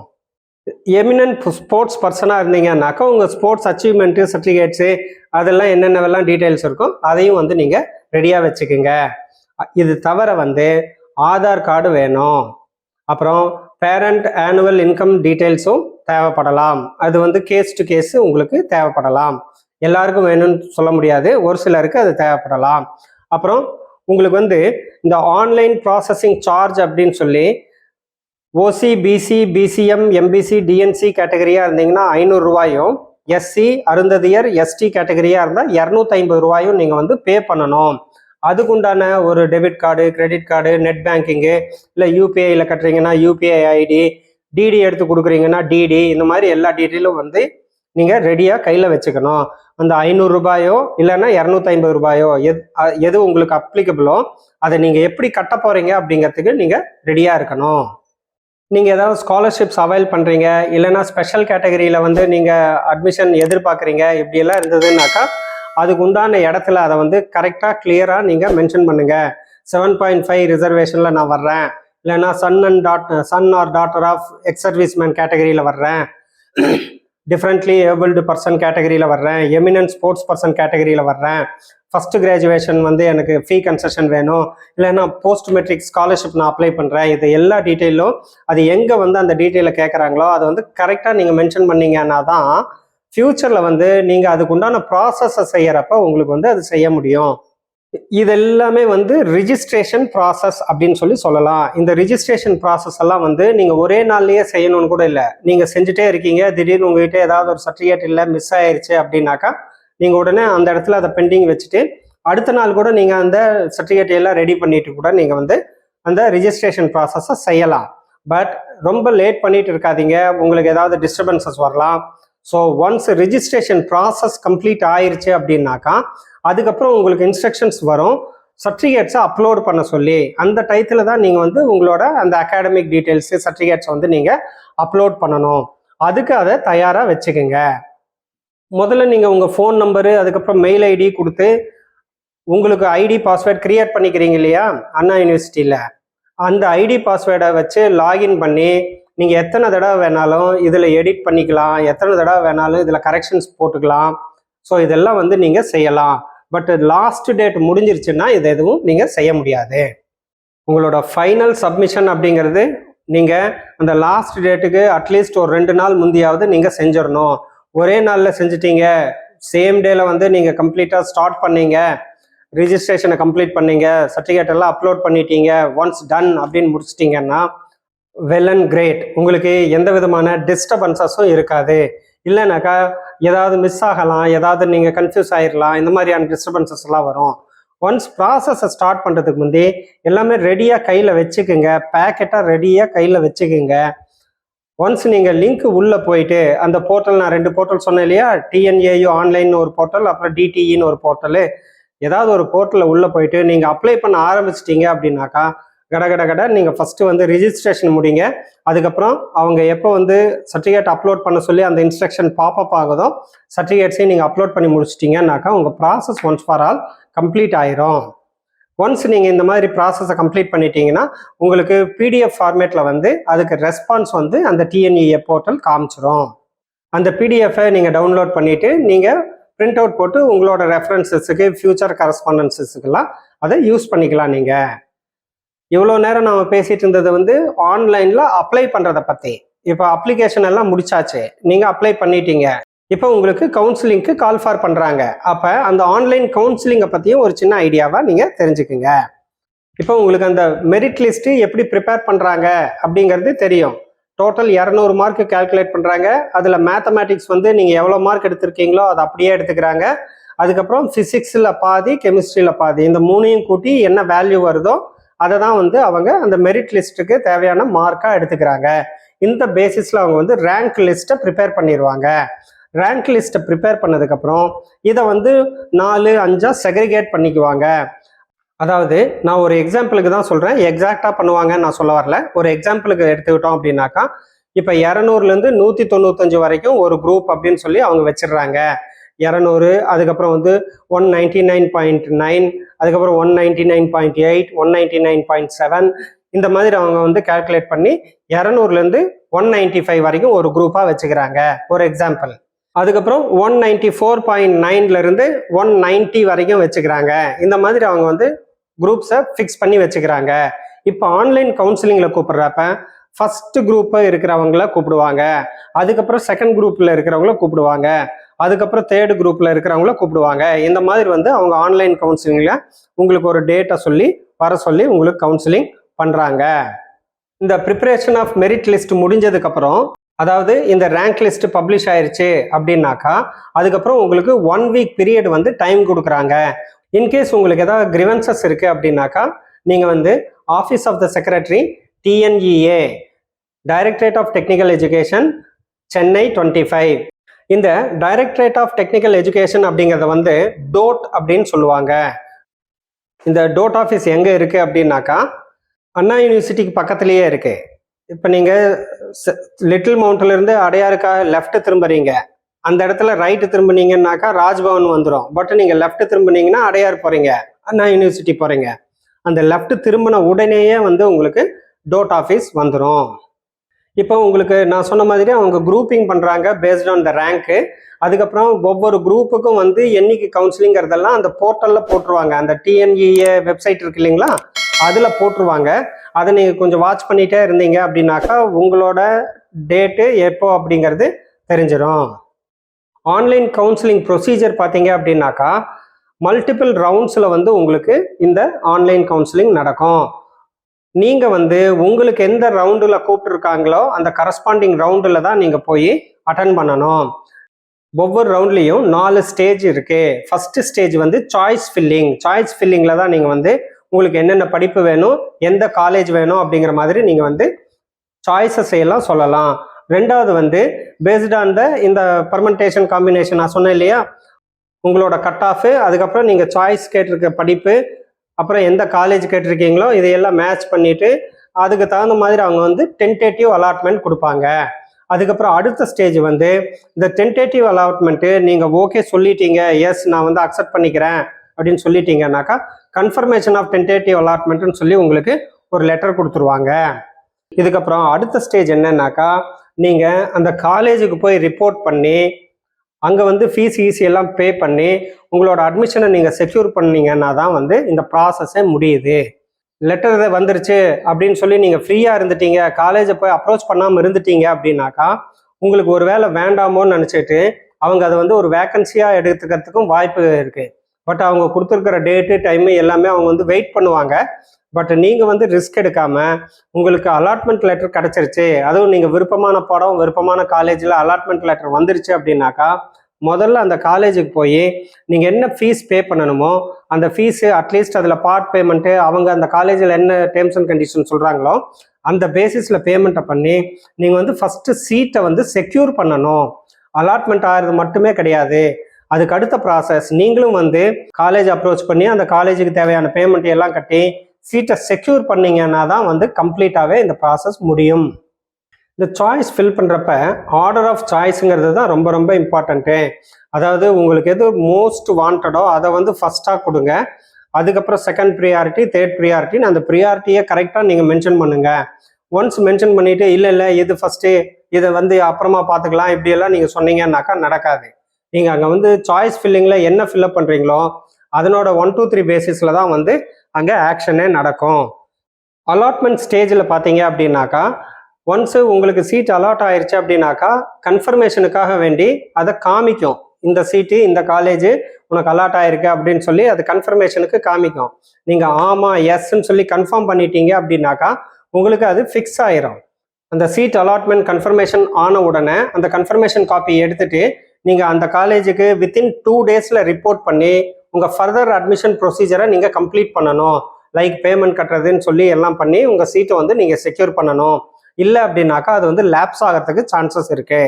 எமினன்ட் ஸ்போர்ட்ஸ் பர்சனாக இருந்தீங்கன்னாக்கா உங்கள் ஸ்போர்ட்ஸ் அச்சீவ்மெண்ட்டு சர்டிஃபிகேட்ஸு அதெல்லாம் என்னென்னவெல்லாம் டீட்டெயில்ஸ் இருக்கும் அதையும் வந்து நீங்கள் ரெடியாக வச்சுக்கோங்க. இது தவிர வந்து ஆதார் கார்டு வேணும். அப்புறம் பேரண்ட் ஆனுவல் இன்கம் டீட்டெயில்ஸும் தேவைப்படலாம். அது வந்து கேஸ் டு கேஸ் உங்களுக்கு தேவைப்படலாம். எல்லாருக்கும் வேணும்னு சொல்ல முடியாது, ஒரு சிலருக்கு அது தேவைப்படலாம். அப்புறம் உங்களுக்கு வந்து இந்த ஆன்லைன் ப்ராசஸிங் சார்ஜ் அப்படின்னு சொல்லி ஓசி, பிசி, பிசிஎம், எம்பிசி, டிஎன்சி கேட்டகரியாக இருந்தீங்கன்னா 500 ரூபாயும், எஸ்சி, அருந்ததியர், எஸ்டி கேட்டகரியாக இருந்தால் 250 ரூபாயும் நீங்கள் வந்து பே பண்ணணும். அதுக்குண்டான ஒரு debit card, credit card, net banking, இல்லை யூபிஐயில் கட்டுறீங்கன்னா யூபிஐ ஐடி, டிடி எடுத்து கொடுக்குறீங்கன்னா டிடி, இந்த மாதிரி எல்லா டீட்டெயிலும் வந்து நீங்கள் ரெடியாக கையில் வச்சுக்கணும். அந்த 500 ரூபாயோ இல்லைன்னா 250 ரூபாயோ எது உங்களுக்கு அப்ளிகபிளோ அதை நீங்கள் எப்படி கட்ட போகிறீங்க அப்படிங்கிறதுக்கு நீங்கள் ரெடியாக இருக்கணும். நீங்கள் ஏதாவது ஸ்காலர்ஷிப்ஸ் அவைல் பண்ணுறீங்க, இல்லைன்னா ஸ்பெஷல் கேட்டகரியில் வந்து நீங்கள் அட்மிஷன் எதிர்பார்க்குறீங்க, இப்படியெல்லாம் இருந்ததுன்னாக்கா அதுக்கு உண்டான இடத்துல அதை வந்து கரெக்டாக கிளியராக நீங்கள் மென்ஷன் பண்ணுங்கள். 7.5 ரிசர்வேஷனில் நான் வர்றேன், இல்லைன்னா son or daughter of ex serviceman கேட்டகரியில் வர்றேன், டிஃப்ரெண்ட்லி ஏபிள்டு பர்சன் கேட்டகரியில் வர்றேன், எமினன்ட் ஸ்போர்ட்ஸ் பர்சன் கேட்டகரியில் வர்றேன், ஃபஸ்ட்டு கிராஜுவேஷன் வந்து எனக்கு ஃபீ கன்செஷன் வேணும், இல்லைன்னா போஸ்ட் மெட்ரிக் ஸ்காலர்ஷிப் நான் அப்ளை பண்ணுறேன், இது எல்லா டீட்டெயிலும் அது எங்கே வந்து அந்த டீட்டெயிலை கேட்குறாங்களோ அதை வந்து கரெக்டாக நீங்கள் மென்ஷன் பண்ணீங்கன்னா தான் ஃப்யூச்சரில் வந்து நீங்கள் அதுக்கு உண்டான ப்ராசஸை செய்கிறப்ப உங்களுக்கு வந்து அது செய்ய முடியும். இதெல்லாமே வந்து ரிஜிஸ்ட்ரேஷன் ப்ராசஸ் அப்படின்னு சொல்லலாம். இந்த ரிஜிஸ்ட்ரேஷன் ப்ராசஸ் எல்லாம் வந்து நீங்கள் ஒரே நாள்லயே செய்யணும்னு கூட இல்லை. நீங்கள் செஞ்சுட்டே இருக்கீங்க, திடீர்னு உங்ககிட்ட ஏதாவது ஒரு சர்டிஃபிகேட் இல்லை, மிஸ் ஆயிடுச்சு அப்படின்னாக்கா நீங்கள் உடனே அந்த இடத்துல அதை பெண்டிங் வச்சுட்டு அடுத்த நாள் கூட நீங்கள் அந்த சர்டிஃபிகேட் எல்லாம் ரெடி பண்ணிட்டு கூட நீங்கள் வந்து அந்த ரிஜிஸ்ட்ரேஷன் ப்ராசஸை செய்யலாம். பட் ரொம்ப லேட் பண்ணிட்டு இருக்காதீங்க, உங்களுக்கு ஏதாவது டிஸ்டர்பன்சஸ் வரலாம். So once registration process complete ஆயிருச்சு அப்படின்னாக்கா அதுக்கப்புறம் உங்களுக்கு இன்ஸ்ட்ரக்ஷன்ஸ் வரும் சர்டிஃபிகேட்ஸை அப்லோட் பண்ண சொல்லி. அந்த டயத்தில் தான் நீங்கள் வந்து உங்களோட அந்த அகாடமிக் டீட்டெயில்ஸு சர்டிஃபிகேட்ஸ் வந்து நீங்கள் அப்லோட் பண்ணணும். அதுக்கு அதை தயாராக வச்சுக்கோங்க. முதல்ல நீங்கள் உங்கள் ஃபோன் நம்பரு அதுக்கப்புறம் மெயில் ஐடி கொடுத்து உங்களுக்கு ஐடி பாஸ்வேர்ட் கிரியேட் பண்ணிக்கிறீங்க இல்லையா அண்ணா யூனிவர்சிட்டியில், அந்த ஐடி பாஸ்வேர்டை வச்சு லாகின் பண்ணி நீங்கள் எத்தனை தடவை வேணாலும் இதில் எடிட் பண்ணிக்கலாம், எத்தனை தடவை வேணாலும் இதில் கரெக்ஷன்ஸ் போட்டுக்கலாம். ஸோ இதெல்லாம் வந்து நீங்கள் செய்யலாம். பட் லாஸ்ட் டேட் முடிஞ்சிருச்சுன்னா இது எதுவும் நீங்கள் செய்ய முடியாது. உங்களோட ஃபைனல் சப்மிஷன் அப்படிங்கிறது நீங்கள் அந்த லாஸ்ட் டேட்டுக்கு அட்லீஸ்ட் ஒரு 2 நாள் முந்தியாவது நீங்கள் செஞ்சிடணும். ஒரே நாளில் செஞ்சிட்டீங்க, சேம் டேல வந்து நீங்கள் கம்ப்ளீட்டாக ஸ்டார்ட் பண்ணீங்க, ரிஜிஸ்ட்ரேஷனை கம்ப்ளீட் பண்ணீங்க, சர்டிஃபிகேட் எல்லாம் அப்லோட் பண்ணிட்டீங்க, ஒன்ஸ் டன் அப்படின்னு முடிச்சிட்டிங்கன்னா வெல் அண்ட் கிரேட். உங்களுக்கு எந்த விதமான டிஸ்டர்பன்சஸும் இருக்காது. இல்லைனாக்கா ஏதாவது மிஸ் ஆகலாம், ஏதாவது நீங்கள் கன்ஃபியூஸ் ஆகிடலாம், இந்த மாதிரியான டிஸ்டர்பன்சஸ் எல்லாம் வரும். ஒன்ஸ் ப்ராசஸை ஸ்டார்ட் பண்ணுறதுக்கு முந்தி எல்லாமே ரெடியாக கையில் வச்சுக்குங்க, பேக்கெட்டாக ரெடியாக கையில் வச்சுக்குங்க. ஒன்ஸ் நீங்கள் லிங்க் உள்ளே போயிட்டு அந்த போர்ட்டல், நான் 2 போர்ட்டல் சொன்னேன் இல்லையா, டிஎன்ஏயு ஆன்லைன் ஒரு போர்ட்டல், அப்புறம் டிடிஇன்னு ஒரு போர்ட்டலு, ஏதாவது ஒரு போர்ட்டலில் உள்ளே போயிட்டு நீங்கள் அப்ளை பண்ண ஆரம்பிச்சிட்டிங்க அப்படின்னாக்கா கட நீங்கள் ஃபஸ்ட்டு வந்து ரிஜிஸ்ட்ரேஷன் முடிங்க. அதுக்கப்புறம் அவங்க எப்போ வந்து சர்டிஃபிகேட் அப்லோட் பண்ண சொல்லி அந்த இன்ஸ்ட்ரக்ஷன் பாப்அப் ஆகுதோ சர்டிஃபிகேட்ஸையும் நீங்கள் அப்லோட் பண்ணி முடிச்சிட்டிங்கன்னாக்கா உங்கள் process once for all complete ஆயிரும். ஒன்ஸ் நீங்கள் இந்த மாதிரி ப்ராசஸை கம்ப்ளீட் பண்ணிட்டீங்கன்னா உங்களுக்கு பிடிஎஃப் ஃபார்மேட்டில் வந்து அதுக்கு ரெஸ்பான்ஸ் வந்து அந்த டிஎன்இஏ போர்ட்டல் காமிச்சிரும். அந்த பிடிஎஃபை நீங்கள் டவுன்லோட் பண்ணிவிட்டு நீங்கள் பிரிண்ட் அவுட் போட்டு உங்களோட ரெஃபரன்சஸுக்கு, ஃபியூச்சர் கரஸ்பாண்டன்ஸஸுக்கெல்லாம் அதை யூஸ் பண்ணிக்கலாம். நீங்கள் இவ்வளோ நேரம் நம்ம பேசிட்டு இருந்தது வந்து ஆன்லைனில் அப்ளை பண்ணுறதை பற்றி. இப்போ அப்ளிகேஷன் எல்லாம் முடிச்சாச்சு, நீங்கள் அப்ளை பண்ணிட்டீங்க, இப்போ உங்களுக்கு கவுன்சிலிங்க்கு கால் ஃபார் பண்ணுறாங்க. அப்போ அந்த ஆன்லைன் கவுன்சிலிங்கை பற்றியும் ஒரு சின்ன ஐடியாவாக நீங்கள் தெரிஞ்சுக்குங்க. இப்போ உங்களுக்கு அந்த மெரிட் லிஸ்ட்டு எப்படி ப்ரிப்பேர் பண்ணுறாங்க அப்படிங்கிறது தெரியும். டோட்டல் 200 மார்க்கு கால்குலேட் பண்ணுறாங்க. அதில் மேத்தமேட்டிக்ஸ் வந்து நீங்கள் எவ்வளோ மார்க் எடுத்திருக்கீங்களோ அதை அப்படியே எடுத்துக்கிறாங்க. அதுக்கப்புறம் ஃபிசிக்ஸில் பாதி, கெமிஸ்ட்ரியில் பாதி, இந்த 3ஐயும் கூட்டி என்ன வேல்யூ வருதோ அதை தான் வந்து அவங்க அந்த மெரிட் லிஸ்ட்டுக்கு தேவையான மார்க்காக எடுத்துக்கிறாங்க. இந்த பேசிஸில் அவங்க வந்து ரேங்க் லிஸ்ட்டை ப்ரிப்பேர் பண்ணிடுவாங்க. ரேங்க் லிஸ்ட்டை ப்ரிப்பேர் பண்ணதுக்கப்புறம் இதை வந்து 4-5 செக்ரிகேட் பண்ணிக்குவாங்க. அதாவது நான் ஒரு எக்ஸாம்பிளுக்கு தான் சொல்கிறேன், எக்ஸாக்டாக பண்ணுவாங்கன்னு நான் சொல்ல வரல. ஒரு எக்ஸாம்பிளுக்கு எடுத்துக்கிட்டோம் அப்படின்னாக்கா இப்போ 200லேருந்து 195 வரைக்கும் ஒரு குரூப் அப்படின்னு சொல்லி அவங்க வச்சிடுறாங்க. 200, அதுக்கப்புறம் வந்து 199.9, அதுக்கப்புறம் 199.8, 199.7, இந்த மாதிரி அவங்க வந்து கால்குலேட் பண்ணி 200லேருந்து 195 வரைக்கும் ஒரு குரூப்பாக வச்சுக்கிறாங்க, ஒரு எக்ஸாம்பிள். அதுக்கப்புறம் 194.9லேருந்து 190 வரைக்கும் வச்சுக்கிறாங்க. இந்த மாதிரி அவங்க வந்து குரூப்ஸை ஃபிக்ஸ் பண்ணி வச்சுக்கிறாங்க. இப்போ ஆன்லைன் கவுன்சிலிங்கில் கூப்பிட்றப்ப ஃபர்ஸ்ட் குரூப்பு இருக்கிறவங்கள கூப்பிடுவாங்க, அதுக்கப்புறம் செகண்ட் குரூப்பில் இருக்கிறவங்கள கூப்பிடுவாங்க, அதுக்கப்புறம் தேர்ட் குரூப்பில் இருக்கிறவங்கள கூப்பிடுவாங்க. இந்த மாதிரி வந்து அவங்க ஆன்லைன் கவுன்சிலிங்கில் உங்களுக்கு ஒரு டேட்டை சொல்லி வர சொல்லி உங்களுக்கு கவுன்சிலிங் பண்ணுறாங்க. இந்த ப்ரிப்பரேஷன் ஆஃப் மெரிட் லிஸ்ட் முடிஞ்சதுக்கப்புறம், அதாவது இந்த ரேங்க் லிஸ்ட் பப்ளிஷ் ஆயிடுச்சு அப்படின்னாக்கா அதுக்கப்புறம் உங்களுக்கு 1 வீக் பீரியட் வந்து டைம் கொடுக்குறாங்க. இன்கேஸ் உங்களுக்கு ஏதாவது கிரிவன்சஸ் இருக்குது அப்படின்னாக்கா நீங்கள் வந்து office of the secretary, TNEA, directorate of technical education, Chennai 25, இந்த டைரக்டரேட் ஆஃப் டெக்னிக்கல் எஜுகேஷன் அப்படிங்கிறத வந்து டோட் அப்படின்னு சொல்லுவாங்க. இந்த டோட் ஆஃபீஸ் எங்கே இருக்குது அப்படின்னாக்கா அண்ணா யூனிவர்சிட்டிக்கு பக்கத்துலேயே இருக்குது. இப்போ நீங்கள் லிட்டில் மவுண்ட்லேருந்து அடையாருக்காக லெஃப்ட் திரும்புறீங்க, அந்த இடத்துல ரைட்டு திரும்பினீங்கன்னாக்கா ராஜ்பவன் வந்துடும். பட் நீங்கள் லெஃப்ட் திரும்பினீங்கன்னா அடையார் போகிறீங்க, அண்ணா யூனிவர்சிட்டி போகிறீங்க. அந்த லெஃப்ட் திரும்பின உடனேயே வந்து உங்களுக்கு டோட் ஆஃபீஸ் வந்துடும். இப்போ உங்களுக்கு நான் சொன்ன மாதிரி அவங்க குரூப்பிங் பண்ணுறாங்க பேஸ்ட் ஆன் த ரேங்க்கு. அதுக்கப்புறம் ஒவ்வொரு குரூப்புக்கும் வந்து என்னைக்கு கவுன்சிலிங்கிறதெல்லாம் அந்த போர்ட்டலில் போட்டுருவாங்க. அந்த டிஎன்இஏ வெப்சைட் இருக்கு இல்லைங்களா, அதில் போட்டுருவாங்க. அதை நீங்கள் கொஞ்சம் வாட்ச் பண்ணிகிட்டே இருந்தீங்க அப்படின்னாக்கா உங்களோட டேட்டு எப்போ அப்படிங்கிறது தெரிஞ்சிடும். ஆன்லைன் கவுன்சிலிங் ப்ரொசீஜர் பார்த்தீங்க அப்படின்னாக்கா மல்டிபிள் ரவுண்ட்ஸில் வந்து உங்களுக்கு இந்த ஆன்லைன் கவுன்சிலிங் நடக்கும். நீங்கள் வந்து உங்களுக்கு எந்த ரவுண்டில் கூப்பிட்டுருக்காங்களோ அந்த கரஸ்பாண்டிங் ரவுண்டில் தான் நீங்கள் போய் அட்டன் பண்ணணும். ஒவ்வொரு ரவுண்ட்லேயும் 4 ஸ்டேஜ் இருக்குது. ஃபஸ்ட்டு ஸ்டேஜ் வந்து சாய்ஸ் ஃபில்லிங். சாய்ஸ் ஃபில்லிங்கில் தான் நீங்கள் வந்து உங்களுக்கு என்னென்ன படிப்பு வேணும், எந்த காலேஜ் வேணும் அப்படிங்கிற மாதிரி நீங்கள் வந்து சாய்ஸஸ் எல்லாம் சொல்லலாம். ரெண்டாவது வந்து பேஸ்ட் ஆன் த இந்த பர்மெண்டேஷன் காம்பினேஷன் நான் சொன்னேன் இல்லையா, உங்களோட கட் ஆஃபு, அதுக்கப்புறம் நீங்கள் சாய்ஸ் கேட்டிருக்க படிப்பு, அப்புறம் எந்த காலேஜ் கேட்டிருக்கீங்களோ இதையெல்லாம் மேட்ச் பண்ணிவிட்டு அதுக்கு தகுந்த மாதிரி அவங்க வந்து டென்டேட்டிவ் அலாட்மெண்ட் கொடுப்பாங்க. அதுக்கப்புறம் அடுத்த ஸ்டேஜ் வந்து இந்த டென்டேட்டிவ் அலாட்மெண்ட்டு நீங்கள் ஓகே சொல்லிட்டீங்க, எஸ் நான் வந்து அக்செப்ட் பண்ணிக்கிறேன் அப்படின்னு சொல்லிட்டீங்கன்னாக்கா கன்ஃபர்மேஷன் ஆஃப் டென்டேட்டிவ் அலாட்மெண்ட்னு சொல்லி உங்களுக்கு ஒரு லெட்டர் கொடுத்துருவாங்க. இதுக்கப்புறம் அடுத்த ஸ்டேஜ் என்னன்னாக்கா நீங்கள் அந்த காலேஜுக்கு போய் ரிப்போர்ட் பண்ணி அங்கே வந்து ஃபீஸ் எல்லாம் பே பண்ணி உங்களோட அட்மிஷனை நீங்கள் செக்யூர் பண்ணீங்கன்னா தான் வந்து இந்த ப்ராசஸே முடியுது. லெட்டர் வந்துருச்சு அப்படின்னு சொல்லி நீங்கள் ஃப்ரீயாக இருந்துட்டீங்க, காலேஜை போய் அப்ரோச் பண்ணாமல் இருந்துட்டீங்க அப்படின்னாக்கா உங்களுக்கு ஒரு வேலை வேண்டாமோன்னு நினச்சிட்டு அவங்க அதை வந்து ஒரு வேக்கன்சியாக எடுத்துக்கிறதுக்கும் வாய்ப்பு இருக்குது. பட் அவங்க கொடுத்துருக்கிற டேட்டு டைமு எல்லாமே அவங்க வந்து வெயிட் பண்ணுவாங்க. பட் நீங்கள் வந்து ரிஸ்க் எடுக்காமல் உங்களுக்கு அலாட்மெண்ட் லெட்டர் கிடச்சிருச்சு, அதுவும் நீங்கள் விருப்பமான படம் விருப்பமான காலேஜில் அலாட்மெண்ட் லெட்டர் வந்துருச்சு அப்படின்னாக்கா முதல்ல அந்த காலேஜுக்கு போய் நீங்கள் என்ன ஃபீஸ் பே பண்ணணுமோ அந்த ஃபீஸு அட்லீஸ்ட் அதில் பார்ட் பேமெண்ட்டு அவங்க அந்த காலேஜில் என்ன டேர்ம்ஸ் அண்ட் கண்டிஷன் சொல்கிறாங்களோ அந்த பேசிஸில் பேமெண்ட்டை பண்ணி நீங்கள் வந்து ஃபஸ்ட்டு சீட்டை வந்து செக்யூர் பண்ணணும். அலாட்மெண்ட் ஆகிறது மட்டுமே கிடையாது, அதுக்கு அடுத்த ப்ராசஸ் நீங்களும் வந்து காலேஜ் அப்ரோச் பண்ணி அந்த காலேஜுக்கு தேவையான பேமெண்ட் எல்லாம் கட்டி சீட்டை செக்யூர் பண்ணிங்கன்னா தான் வந்து கம்ப்ளீட்டாகவே இந்த ப்ராசஸ் முடியும். இந்த சாய்ஸ் ஃபில் பண்ணுறப்ப ஆர்டர் ஆஃப் சாய்ஸுங்கிறது தான் ரொம்ப ரொம்ப இம்பார்ட்டண்ட்டு. அதாவது உங்களுக்கு எது மோஸ்ட் வாண்டடோ அதை வந்து ஃபஸ்ட்டாக கொடுங்க. அதுக்கப்புறம் செகண்ட் ப்ரியாரிட்டி, தேர்ட் ப்ரியாரிட்டின்னு அந்த ப்ரியாரிட்டியை கரெக்டாக நீங்கள் மென்ஷன் பண்ணுங்கள். ஒன்ஸ் மென்ஷன் பண்ணிவிட்டு இல்லை இது ஃபஸ்ட்டு இதை வந்து அப்புறமா பார்த்துக்கலாம் இப்படியெல்லாம் நீங்கள் சொன்னீங்கன்னாக்கா நடக்காது. நீங்கள் அங்கே வந்து சாய்ஸ் ஃபில்லிங்கில் என்ன ஃபில்அப் பண்ணுறீங்களோ அதனோட 1, 2, 3 பேசிஸில் தான் வந்து அங்கே ஆக்ஷனே நடக்கும். அலாட்மெண்ட் ஸ்டேஜில் பார்த்தீங்க அப்படின்னாக்கா ஒன்ஸு உங்களுக்கு சீட் அலாட் ஆயிடுச்சு அப்படின்னாக்கா கன்ஃபர்மேஷனுக்காக வேண்டி அதை காமிக்கும். இந்த சீட்டு இந்த காலேஜு உனக்கு அலாட் ஆயிருக்கு அப்படின்னு சொல்லி அது கன்ஃபர்மேஷனுக்கு காமிக்கும். நீங்கள் ஆமாம் எஸ்ன்னு சொல்லி கன்ஃபார்ம் பண்ணிட்டீங்க அப்படின்னாக்கா உங்களுக்கு அது ஃபிக்ஸ் ஆயிரும். அந்த சீட் அலாட்மெண்ட் கன்ஃபர்மேஷன் ஆன உடனே அந்த கன்ஃபர்மேஷன் காப்பி எடுத்துகிட்டு நீங்கள் அந்த காலேஜுக்கு வித்தின் 2 டேஸில் ரிப்போர்ட் பண்ணி உங்கள் ஃபர்தர் அட்மிஷன் ப்ரொசீஜரை நீங்கள் கம்ப்ளீட் பண்ணணும். லைக் பேமெண்ட் கட்டுறதுன்னு சொல்லி எல்லாம் பண்ணி உங்கள் சீட்டை வந்து நீங்கள் செக்யூர் பண்ணணும். இல்லை அப்படின்னாக்கா அது வந்து லேப்ஸ் ஆகிறதுக்கு சான்சஸ் இருக்கு.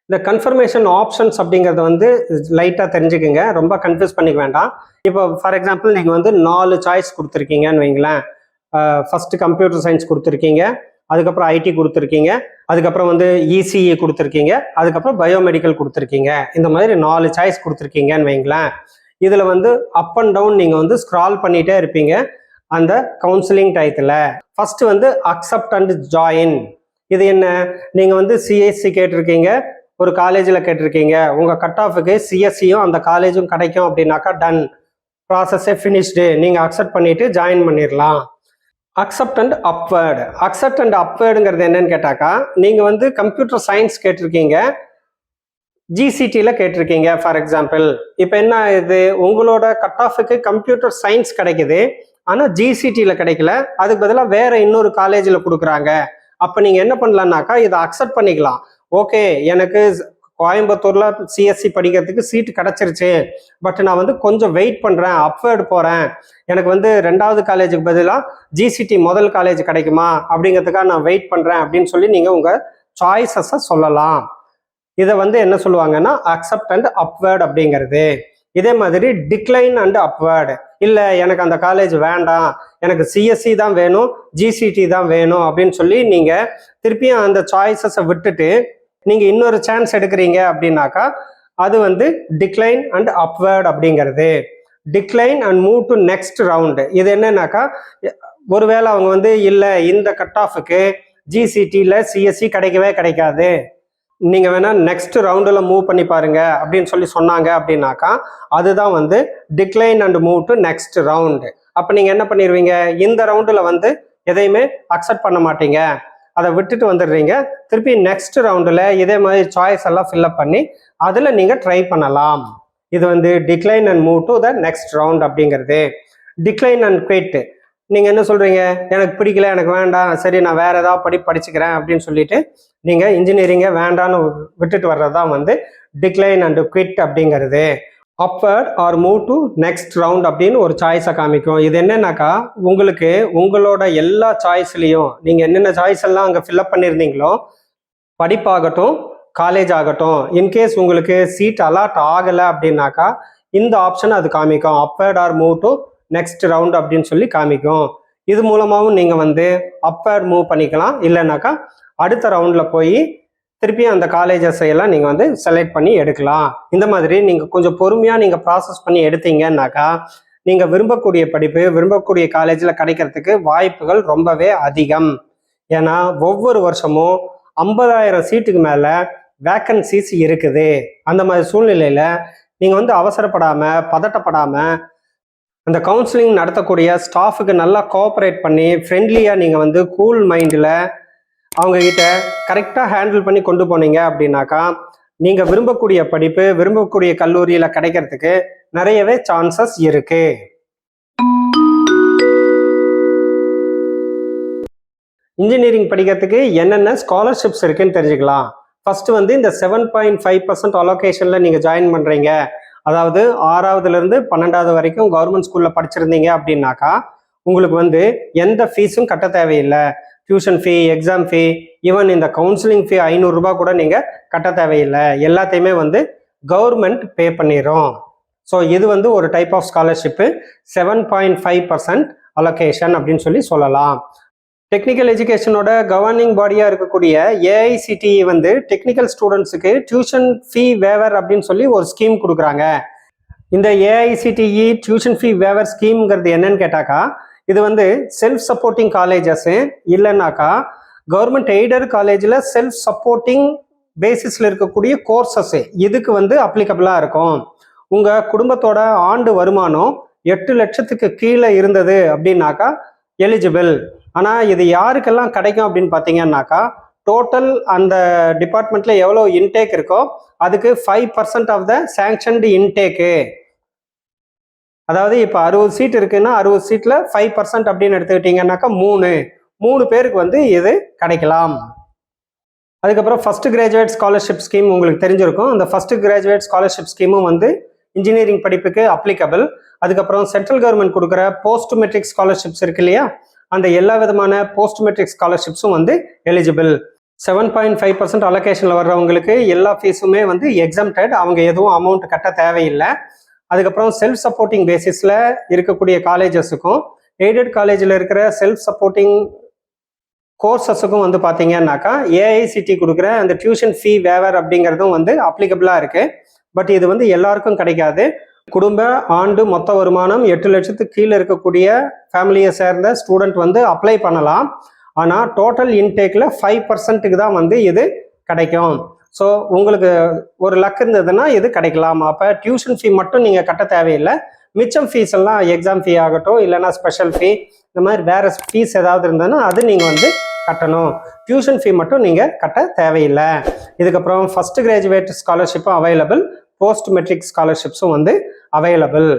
இந்த கன்ஃபர்மேஷன் ஆப்ஷன்ஸ் அப்படிங்கிறத வந்து லைட்டாக தெரிஞ்சுக்குங்க, ரொம்ப கன்ஃபியூஸ் பண்ணிக்க வேண்டாம். இப்போ ஃபார் எக்ஸாம்பிள் நீங்கள் வந்து 4 சாய்ஸ் கொடுத்துருக்கீங்கன்னு வைங்களேன். ஃபஸ்ட்டு கம்ப்யூட்டர் சயின்ஸ் கொடுத்துருக்கீங்க, அதுக்கப்புறம் ஐடி கொடுத்துருக்கீங்க, அதுக்கப்புறம் வந்து இசிஇ கொடுத்துருக்கீங்க, அதுக்கப்புறம் பயோமெடிக்கல் கொடுத்துருக்கீங்க. இந்த மாதிரி 4 சாய்ஸ் கொடுத்துருக்கீங்கன்னு வைங்களேன். இதில் வந்து அப் அண்ட் டவுன் நீங்கள் வந்து ஸ்க்ரால் பண்ணிகிட்டே இருப்பீங்க அந்த கவுன்சிலிங் டயத்தில். ஃபஸ்ட்டு வந்து அக்செப்ட் அண்ட் ஜாயின். இது என்ன, நீங்கள் வந்து சிஎஸ்சி கேட்டிருக்கீங்க, ஒரு காலேஜில் கேட்டிருக்கீங்க, உங்கள் கட் ஆஃபுக்கு சிஎஸ்சியும் அந்த காலேஜும் கிடைக்கும் அப்படின்னாக்கா டன், ப்ராசஸே ஃபினிஷ்டு, நீங்கள் அக்செப்ட் பண்ணிவிட்டு ஜாயின் பண்ணிடலாம். Accept and upward. Accept and அப்வேர்டுங்கிறது என்னன்னு கேட்டாக்கா நீங்கள் வந்து கம்ப்யூட்டர் சயின்ஸ் கேட்டிருக்கீங்க, ஜிசிடியில் கேட்டிருக்கீங்க ஃபார் எக்ஸாம்பிள். இப்போ என்ன இது, உங்களோட கட் ஆஃபுக்கு கம்ப்யூட்டர் சயின்ஸ் கிடைக்குது, ஆனால் ஜிசிடியில் கிடைக்கல, அதுக்கு பதிலாக வேற இன்னொரு காலேஜில் கொடுக்குறாங்க. அப்போ நீங்கள் என்ன பண்ணலான்னாக்கா இதை அக்செப்ட் பண்ணிக்கலாம். ஓகே, எனக்கு கோயம்புத்தூரில் சிஎஸ்சி படிக்கிறதுக்கு சீட்டு கிடச்சிருச்சு, பட் நான் வந்து கொஞ்சம் வெயிட் பண்ணுறேன், அப்வேர்டு போகிறேன், எனக்கு வந்து 2வது காலேஜுக்கு பதிலாக ஜிசிடி முதல் காலேஜ் கிடைக்குமா அப்படிங்கிறதுக்காக நான் வெயிட் பண்ணுறேன் அப்படின்னு சொல்லி நீங்கள் உங்கள் சாய்ஸஸை சொல்லலாம். இதை வந்து என்ன சொல்லுவாங்கன்னா அக்செப்ட் அண்ட் அப்வேர்ட் அப்படிங்கிறது. இதே மாதிரி டிக்ளைன் அண்ட் அப்வேர்டு. இல்லை எனக்கு அந்த காலேஜ் வேண்டாம், எனக்கு சிஎஸ்சி தான் வேணும், ஜிசிடி தான் வேணும் அப்படின்னு சொல்லி நீங்கள் திருப்பியும் அந்த சாய்ஸஸை விட்டுட்டு நீங்கள் இன்னொரு சான்ஸ் எடுக்கிறீங்க அப்படின்னாக்கா அது வந்து டிக்ளைன் அண்ட் அப்வேர்ட் அப்படிங்கிறது. Decline and move to next round. இது என்னன்னாக்கா ஒருவேளை அவங்க வந்து இல்லை இந்த கட் ஆஃபுக்கு ஜிசிடியில் சிஎஸ்சி கிடைக்கவே கிடைக்காது, நீங்கள் வேணால் நெக்ஸ்ட் ரவுண்டில் மூவ் பண்ணி பாருங்க அப்படின்னு சொல்லி சொன்னாங்க அப்படின்னாக்கா அதுதான் வந்து decline and move to next round. அப்போ நீங்கள் என்ன பண்ணிடுவீங்க, இந்த ரவுண்டில் வந்து எதையுமே அக்செப்ட் பண்ண மாட்டீங்க, அதை விட்டுட்டு வந்துடுறீங்க. திருப்பி நெக்ஸ்ட் ரவுண்டில் இதே மாதிரி சாய்ஸ் எல்லாம் ஃபில்அப் பண்ணி அதில் நீங்கள் ட்ரை பண்ணலாம். இது வந்து decline and move to the next round அப்படிங்கிறது. Decline and quit. நீங்கள் என்ன சொல்கிறீங்க, எனக்கு பிடிக்கல, எனக்கு வேண்டாம், சரி நான் வேறு ஏதாவது படிச்சுக்கிறேன் அப்படின்னு சொல்லிட்டு நீங்கள் இன்ஜினியரிங்கை வேண்டான்னு விட்டுட்டு வர்றது தான் வந்து டிக்ளைன் அண்ட் குவிட் அப்படிங்கிறது. Upward or move to next round அப்படின்னு ஒரு சாய்ஸை காமிக்கும். இது என்னன்னாக்கா உங்களுக்கு உங்களோட எல்லா சாய்ஸ்லேயும் நீங்கள் என்னென்ன சாய்ஸ் எல்லாம் அங்கே ஃபில்அப் பண்ணியிருந்தீங்களோ, படிப்பாகட்டும் காலேஜ் ஆகட்டும், இன்கேஸ் உங்களுக்கு சீட் அலாட் ஆகலை அப்படின்னாக்கா இந்த ஆப்ஷன் அது காமிக்கும். Upward or move to next round அப்படின்னு சொல்லி காமிக்கும். இது மூலமாகவும் நீங்கள் வந்து அப்வர்ட் மூவ் பண்ணிக்கலாம், இல்லைனாக்கா அடுத்த ரவுண்டில் போய் திருப்பி அந்த காலேஜஸ் எல்லாம் நீங்கள் வந்து செலக்ட் பண்ணி எடுக்கலாம். இந்த மாதிரி நீங்கள் கொஞ்சம் பொறுமையாக நீங்கள் ப்ராசஸ் பண்ணி எடுத்தீங்கன்னாக்கா நீங்கள் விரும்பக்கூடிய படிப்பு விரும்பக்கூடிய காலேஜில் கிடைக்கிறதுக்கு வாய்ப்புகள் ரொம்பவே அதிகம். ஏன்னா ஒவ்வொரு வருஷமும் 50,000 சீட்டுக்கு மேலே வேக்கன்சிஸ் இருக்குது. அந்த மாதிரி சூழ்நிலையில் நீங்கள் வந்து அவசரப்படாமல் பதட்டப்படாமல் அந்த கவுன்சிலிங் நடத்தக்கூடிய ஸ்டாஃபுக்கு நல்லா கோஆப்ரேட் பண்ணி ஃப்ரெண்ட்லியாக நீங்கள் வந்து கூல் மைண்டில் அவங்கக்கிட்ட கரெக்டாக ஹேண்டில் பண்ணி கொண்டு போனீங்க அப்படின்னாக்கா நீங்கள் விரும்பக்கூடிய படிப்பு விரும்பக்கூடிய கல்லூரியில் கிடைக்கிறதுக்கு நிறையவே சான்சஸ் இருக்குது. இன்ஜினியரிங் படிக்கிறதுக்கு என்னென்ன ஸ்காலர்ஷிப்ஸ் இருக்குன்னு தெரிஞ்சுக்கலாம். ஃபஸ்ட்டு வந்து இந்த 7.5% அலோகேஷனில் நீங்கள் ஜாயின் பண்ணுறீங்க, அதாவது 6வதுலேருந்து 12வது வரைக்கும் கவர்மெண்ட் ஸ்கூலில் படிச்சிருந்தீங்க அப்படின்னாக்கா உங்களுக்கு வந்து எந்த ஃபீஸும் கட்ட தேவையில்லை. டியூஷன் ஃபீ, எக்ஸாம் ஃபீ, ஈவன் இந்த கவுன்சிலிங் ஃபீ 500 ரூபா கூட நீங்கள் கட்ட தேவையில்லை. எல்லாத்தையுமே வந்து கவர்மெண்ட் பே பண்ணிடும். ஸோ இது வந்து ஒரு டைப் ஆஃப் ஸ்காலர்ஷிப்பு 7.5% அலோகேஷன் அப்படின்னு சொல்லி சொல்லலாம். டெக்னிக்கல் எஜுகேஷனோட கவர்னிங் பாடியாக இருக்கக்கூடிய ஏஐசிடிஇ வந்து டெக்னிக்கல் ஸ்டூடெண்ட்ஸுக்கு டியூஷன் ஃபீ வேவர் அப்படின்னு சொல்லி ஒரு ஸ்கீம் கொடுக்குறாங்க. இந்த ஏஐசிடிஇ டியூஷன் ஃபீ வேவர் ஸ்கீம்ங்கிறது என்னன்னு கேட்டாக்கா இது வந்து செல்ஃப் சப்போர்ட்டிங் காலேஜஸ்ஸு இல்லைன்னாக்கா கவர்மெண்ட் எய்டட் காலேஜில் செல்ஃப் சப்போர்ட்டிங் பேசிஸில் இருக்கக்கூடிய கோர்சஸ்ஸு இதுக்கு வந்து அப்ளிகபிளாக இருக்கும். உங்கள் குடும்பத்தோட ஆண்டு வருமானம் 8 லட்சத்துக்கு கீழே இருந்தது அப்படின்னாக்கா எலிஜிபிள். ஆனால் இது யாருக்கெல்லாம் கிடைக்கும் அப்படின்னு பார்த்தீங்கன்னாக்கா டோட்டல் அந்த டிபார்ட்மெண்ட்டில் எவ்வளோ இன்டேக் இருக்கோ அதுக்கு 5% ஆஃப் த சேங்ஷன்டு இன்டேக்கு. அதாவது இப்போ 60 சீட் இருக்குன்னா 60 சீட்டில் 5% அப்படின்னு எடுத்துக்கிட்டிங்கன்னாக்கா 3 பேருக்கு வந்து இது கிடைக்கலாம். அதுக்கப்புறம் ஃபஸ்ட்டு கிராஜுவேட் ஸ்காலர்ஷிப் ஸ்கீம் உங்களுக்கு தெரிஞ்சிருக்கும். அந்த ஃபஸ்ட்டு கிராஜுவேட் ஸ்காலர்ஷிப் ஸ்கீமும் வந்து இன்ஜினியரிங் படிப்புக்கு அப்ளிகபிள். அதுக்கப்புறம் சென்ட்ரல் கவர்மெண்ட் கொடுக்குற போஸ்ட் மெட்ரிக் ஸ்காலர்ஷிப்ஸ் இருக்கு இல்லையா, அந்த எல்லா விதமான போஸ்ட் மெட்ரிக் ஸ்காலர்ஷிப்ஸும் வந்து எலிஜிபிள். 7.5% அலோகேஷனில் வர்றவங்களுக்கு எல்லா ஃபீஸுமே வந்து எக்ஸம்டட், அவங்க எதுவும் அமௌண்ட் கட்ட தேவையில்லை. அதுக்கப்புறம் செல்ஃப் சப்போர்ட்டிங் பேசிஸில் இருக்கக்கூடிய காலேஜஸுக்கும் எய்டட் காலேஜில் இருக்கிற செல்ஃப் சப்போர்ட்டிங் கோர்சஸுக்கும் வந்து பார்த்தீங்கன்னாக்கா ஏஐசிடி கொடுக்குற அந்த டியூஷன் ஃபீ வேவர் அப்படிங்கிறதும் வந்து அப்ளிகபிளாக இருக்குது. பட் இது வந்து எல்லாருக்கும் கிடைக்காது. குடும்ப ஆண்டு மொத்த வருமானம் 8 லட்சத்துக்கு கீழே இருக்கக்கூடிய ஃபேமிலியை சேர்ந்த ஸ்டூடெண்ட் வந்து அப்ளை பண்ணலாம். ஆனால் டோட்டல் இன்டேக்கில் 5%க்கு தான் வந்து இது கிடைக்கும். ஸோ உங்களுக்கு ஒரு லக் இருந்ததுன்னா இது கிடைக்கலாம். அப்போ டியூஷன் ஃபீ மட்டும் நீங்கள் கட்ட தேவையில்லை. மிச்சம் ஃபீஸ் எல்லாம் எக்ஸாம் ஃபீ ஆகட்டும் இல்லைன்னா ஸ்பெஷல் ஃபீ இந்த மாதிரி வேறு ஃபீஸ் ஏதாவது இருந்ததுன்னா அது நீங்கள் வந்து கட்டணும். டியூஷன் ஃபீ மட்டும் நீங்கள் கட்ட தேவையில்லை. இதுக்கப்புறம் ஃபஸ்ட்டு கிராஜுவேட் ஸ்காலர்ஷிப்பும் அவைலபிள், போஸ்ட் மெட்ரிக் ஸ்காலர்ஷிப்ஸும் வந்து அவைலபிள்.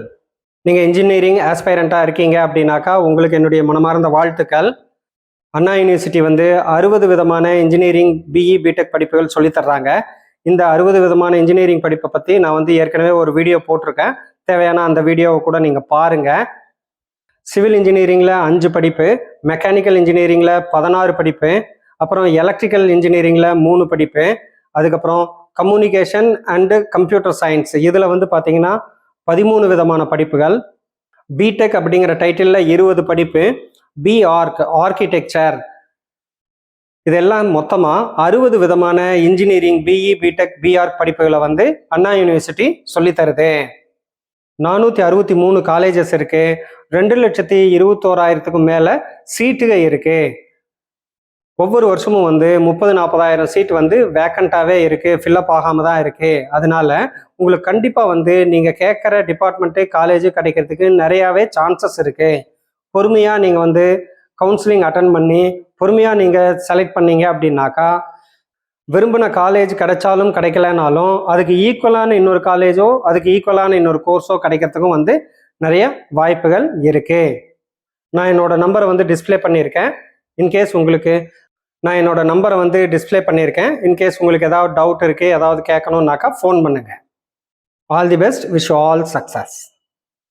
நீங்கள் இன்ஜினியரிங் ஆஸ்பைரண்ட்டாக இருக்கீங்க அப்படின்னாக்கா உங்களுக்கு என்னுடைய மனமார்ந்த வாழ்த்துக்கள். அண்ணா யூனிவர்சிட்டி வந்து 60 விதமான இன்ஜினியரிங் பிஇ பிடெக் படிப்புகள் சொல்லித்தர்றாங்க. இந்த 60 விதமான இன்ஜினியரிங் படிப்பை பற்றி நான் வந்து ஏற்கனவே ஒரு வீடியோ போட்டிருக்கேன். தேவையான அந்த வீடியோவை கூட நீங்கள் பாருங்கள். சிவில் இன்ஜினியரிங்கில் 5 படிப்பு, மெக்கானிக்கல் இன்ஜினியரிங்கில் 16 படிப்பு, அப்புறம் எலக்ட்ரிக்கல் இன்ஜினியரிங்கில் 3 படிப்பு, அதுக்கப்புறம் கம்யூனிகேஷன் அண்டு கம்ப்யூட்டர் சயின்ஸ் இதில் வந்து பார்த்தீங்கன்னா 13 விதமான படிப்புகள். பிடெக் அப்படிங்கிற டைட்டிலில் 20 படிப்பு. பிஆர்க் ஆர்கிடெக்சர் இதெல்லாம் மொத்தமாக 60 விதமான இன்ஜினியரிங் பிஇ பிடெக் பிஆர்க் படிப்புகளை வந்து அண்ணா யூனிவர்சிட்டி சொல்லித்தருது. 463 காலேஜஸ் இருக்கு. 2,21,000க்கும் மேலே சீட்டுகள் இருக்கு. ஒவ்வொரு வருஷமும் வந்து 30,000-40,000 சீட் வந்து வேக்கண்ட்டாகவே இருக்குது, ஃபில்லப் ஆகாமல் தான் இருக்குது. அதனால உங்களுக்கு கண்டிப்பாக வந்து நீங்கள் கேட்குற டிபார்ட்மெண்ட்டு காலேஜு கிடைக்கிறதுக்கு நிறையாவே சான்சஸ் இருக்குது. பொறுமையாக நீங்கள் வந்து கவுன்சிலிங் அட்டன் பண்ணி பொறுமையாக நீங்கள் செலக்ட் பண்ணீங்க அப்படின்னாக்கா விரும்பின காலேஜ் கிடைச்சாலும் கிடைக்கலனாலும் அதுக்கு ஈக்குவலான இன்னொரு காலேஜோ அதுக்கு ஈக்குவலான இன்னொரு கோர்ஸோ கிடைக்கிறதுக்கும் வந்து நிறைய வாய்ப்புகள் இருக்குது. நான் என்னோட நம்பரை வந்து டிஸ்பிளே பண்ணியிருக்கேன். இன்கேஸ் உங்களுக்கு ஏதாவது டவுட் இருக்குது, ஏதாவது கேட்கணுன்னாக்கா ஃபோன் பண்ணுங்கள். All the best. Wish all success.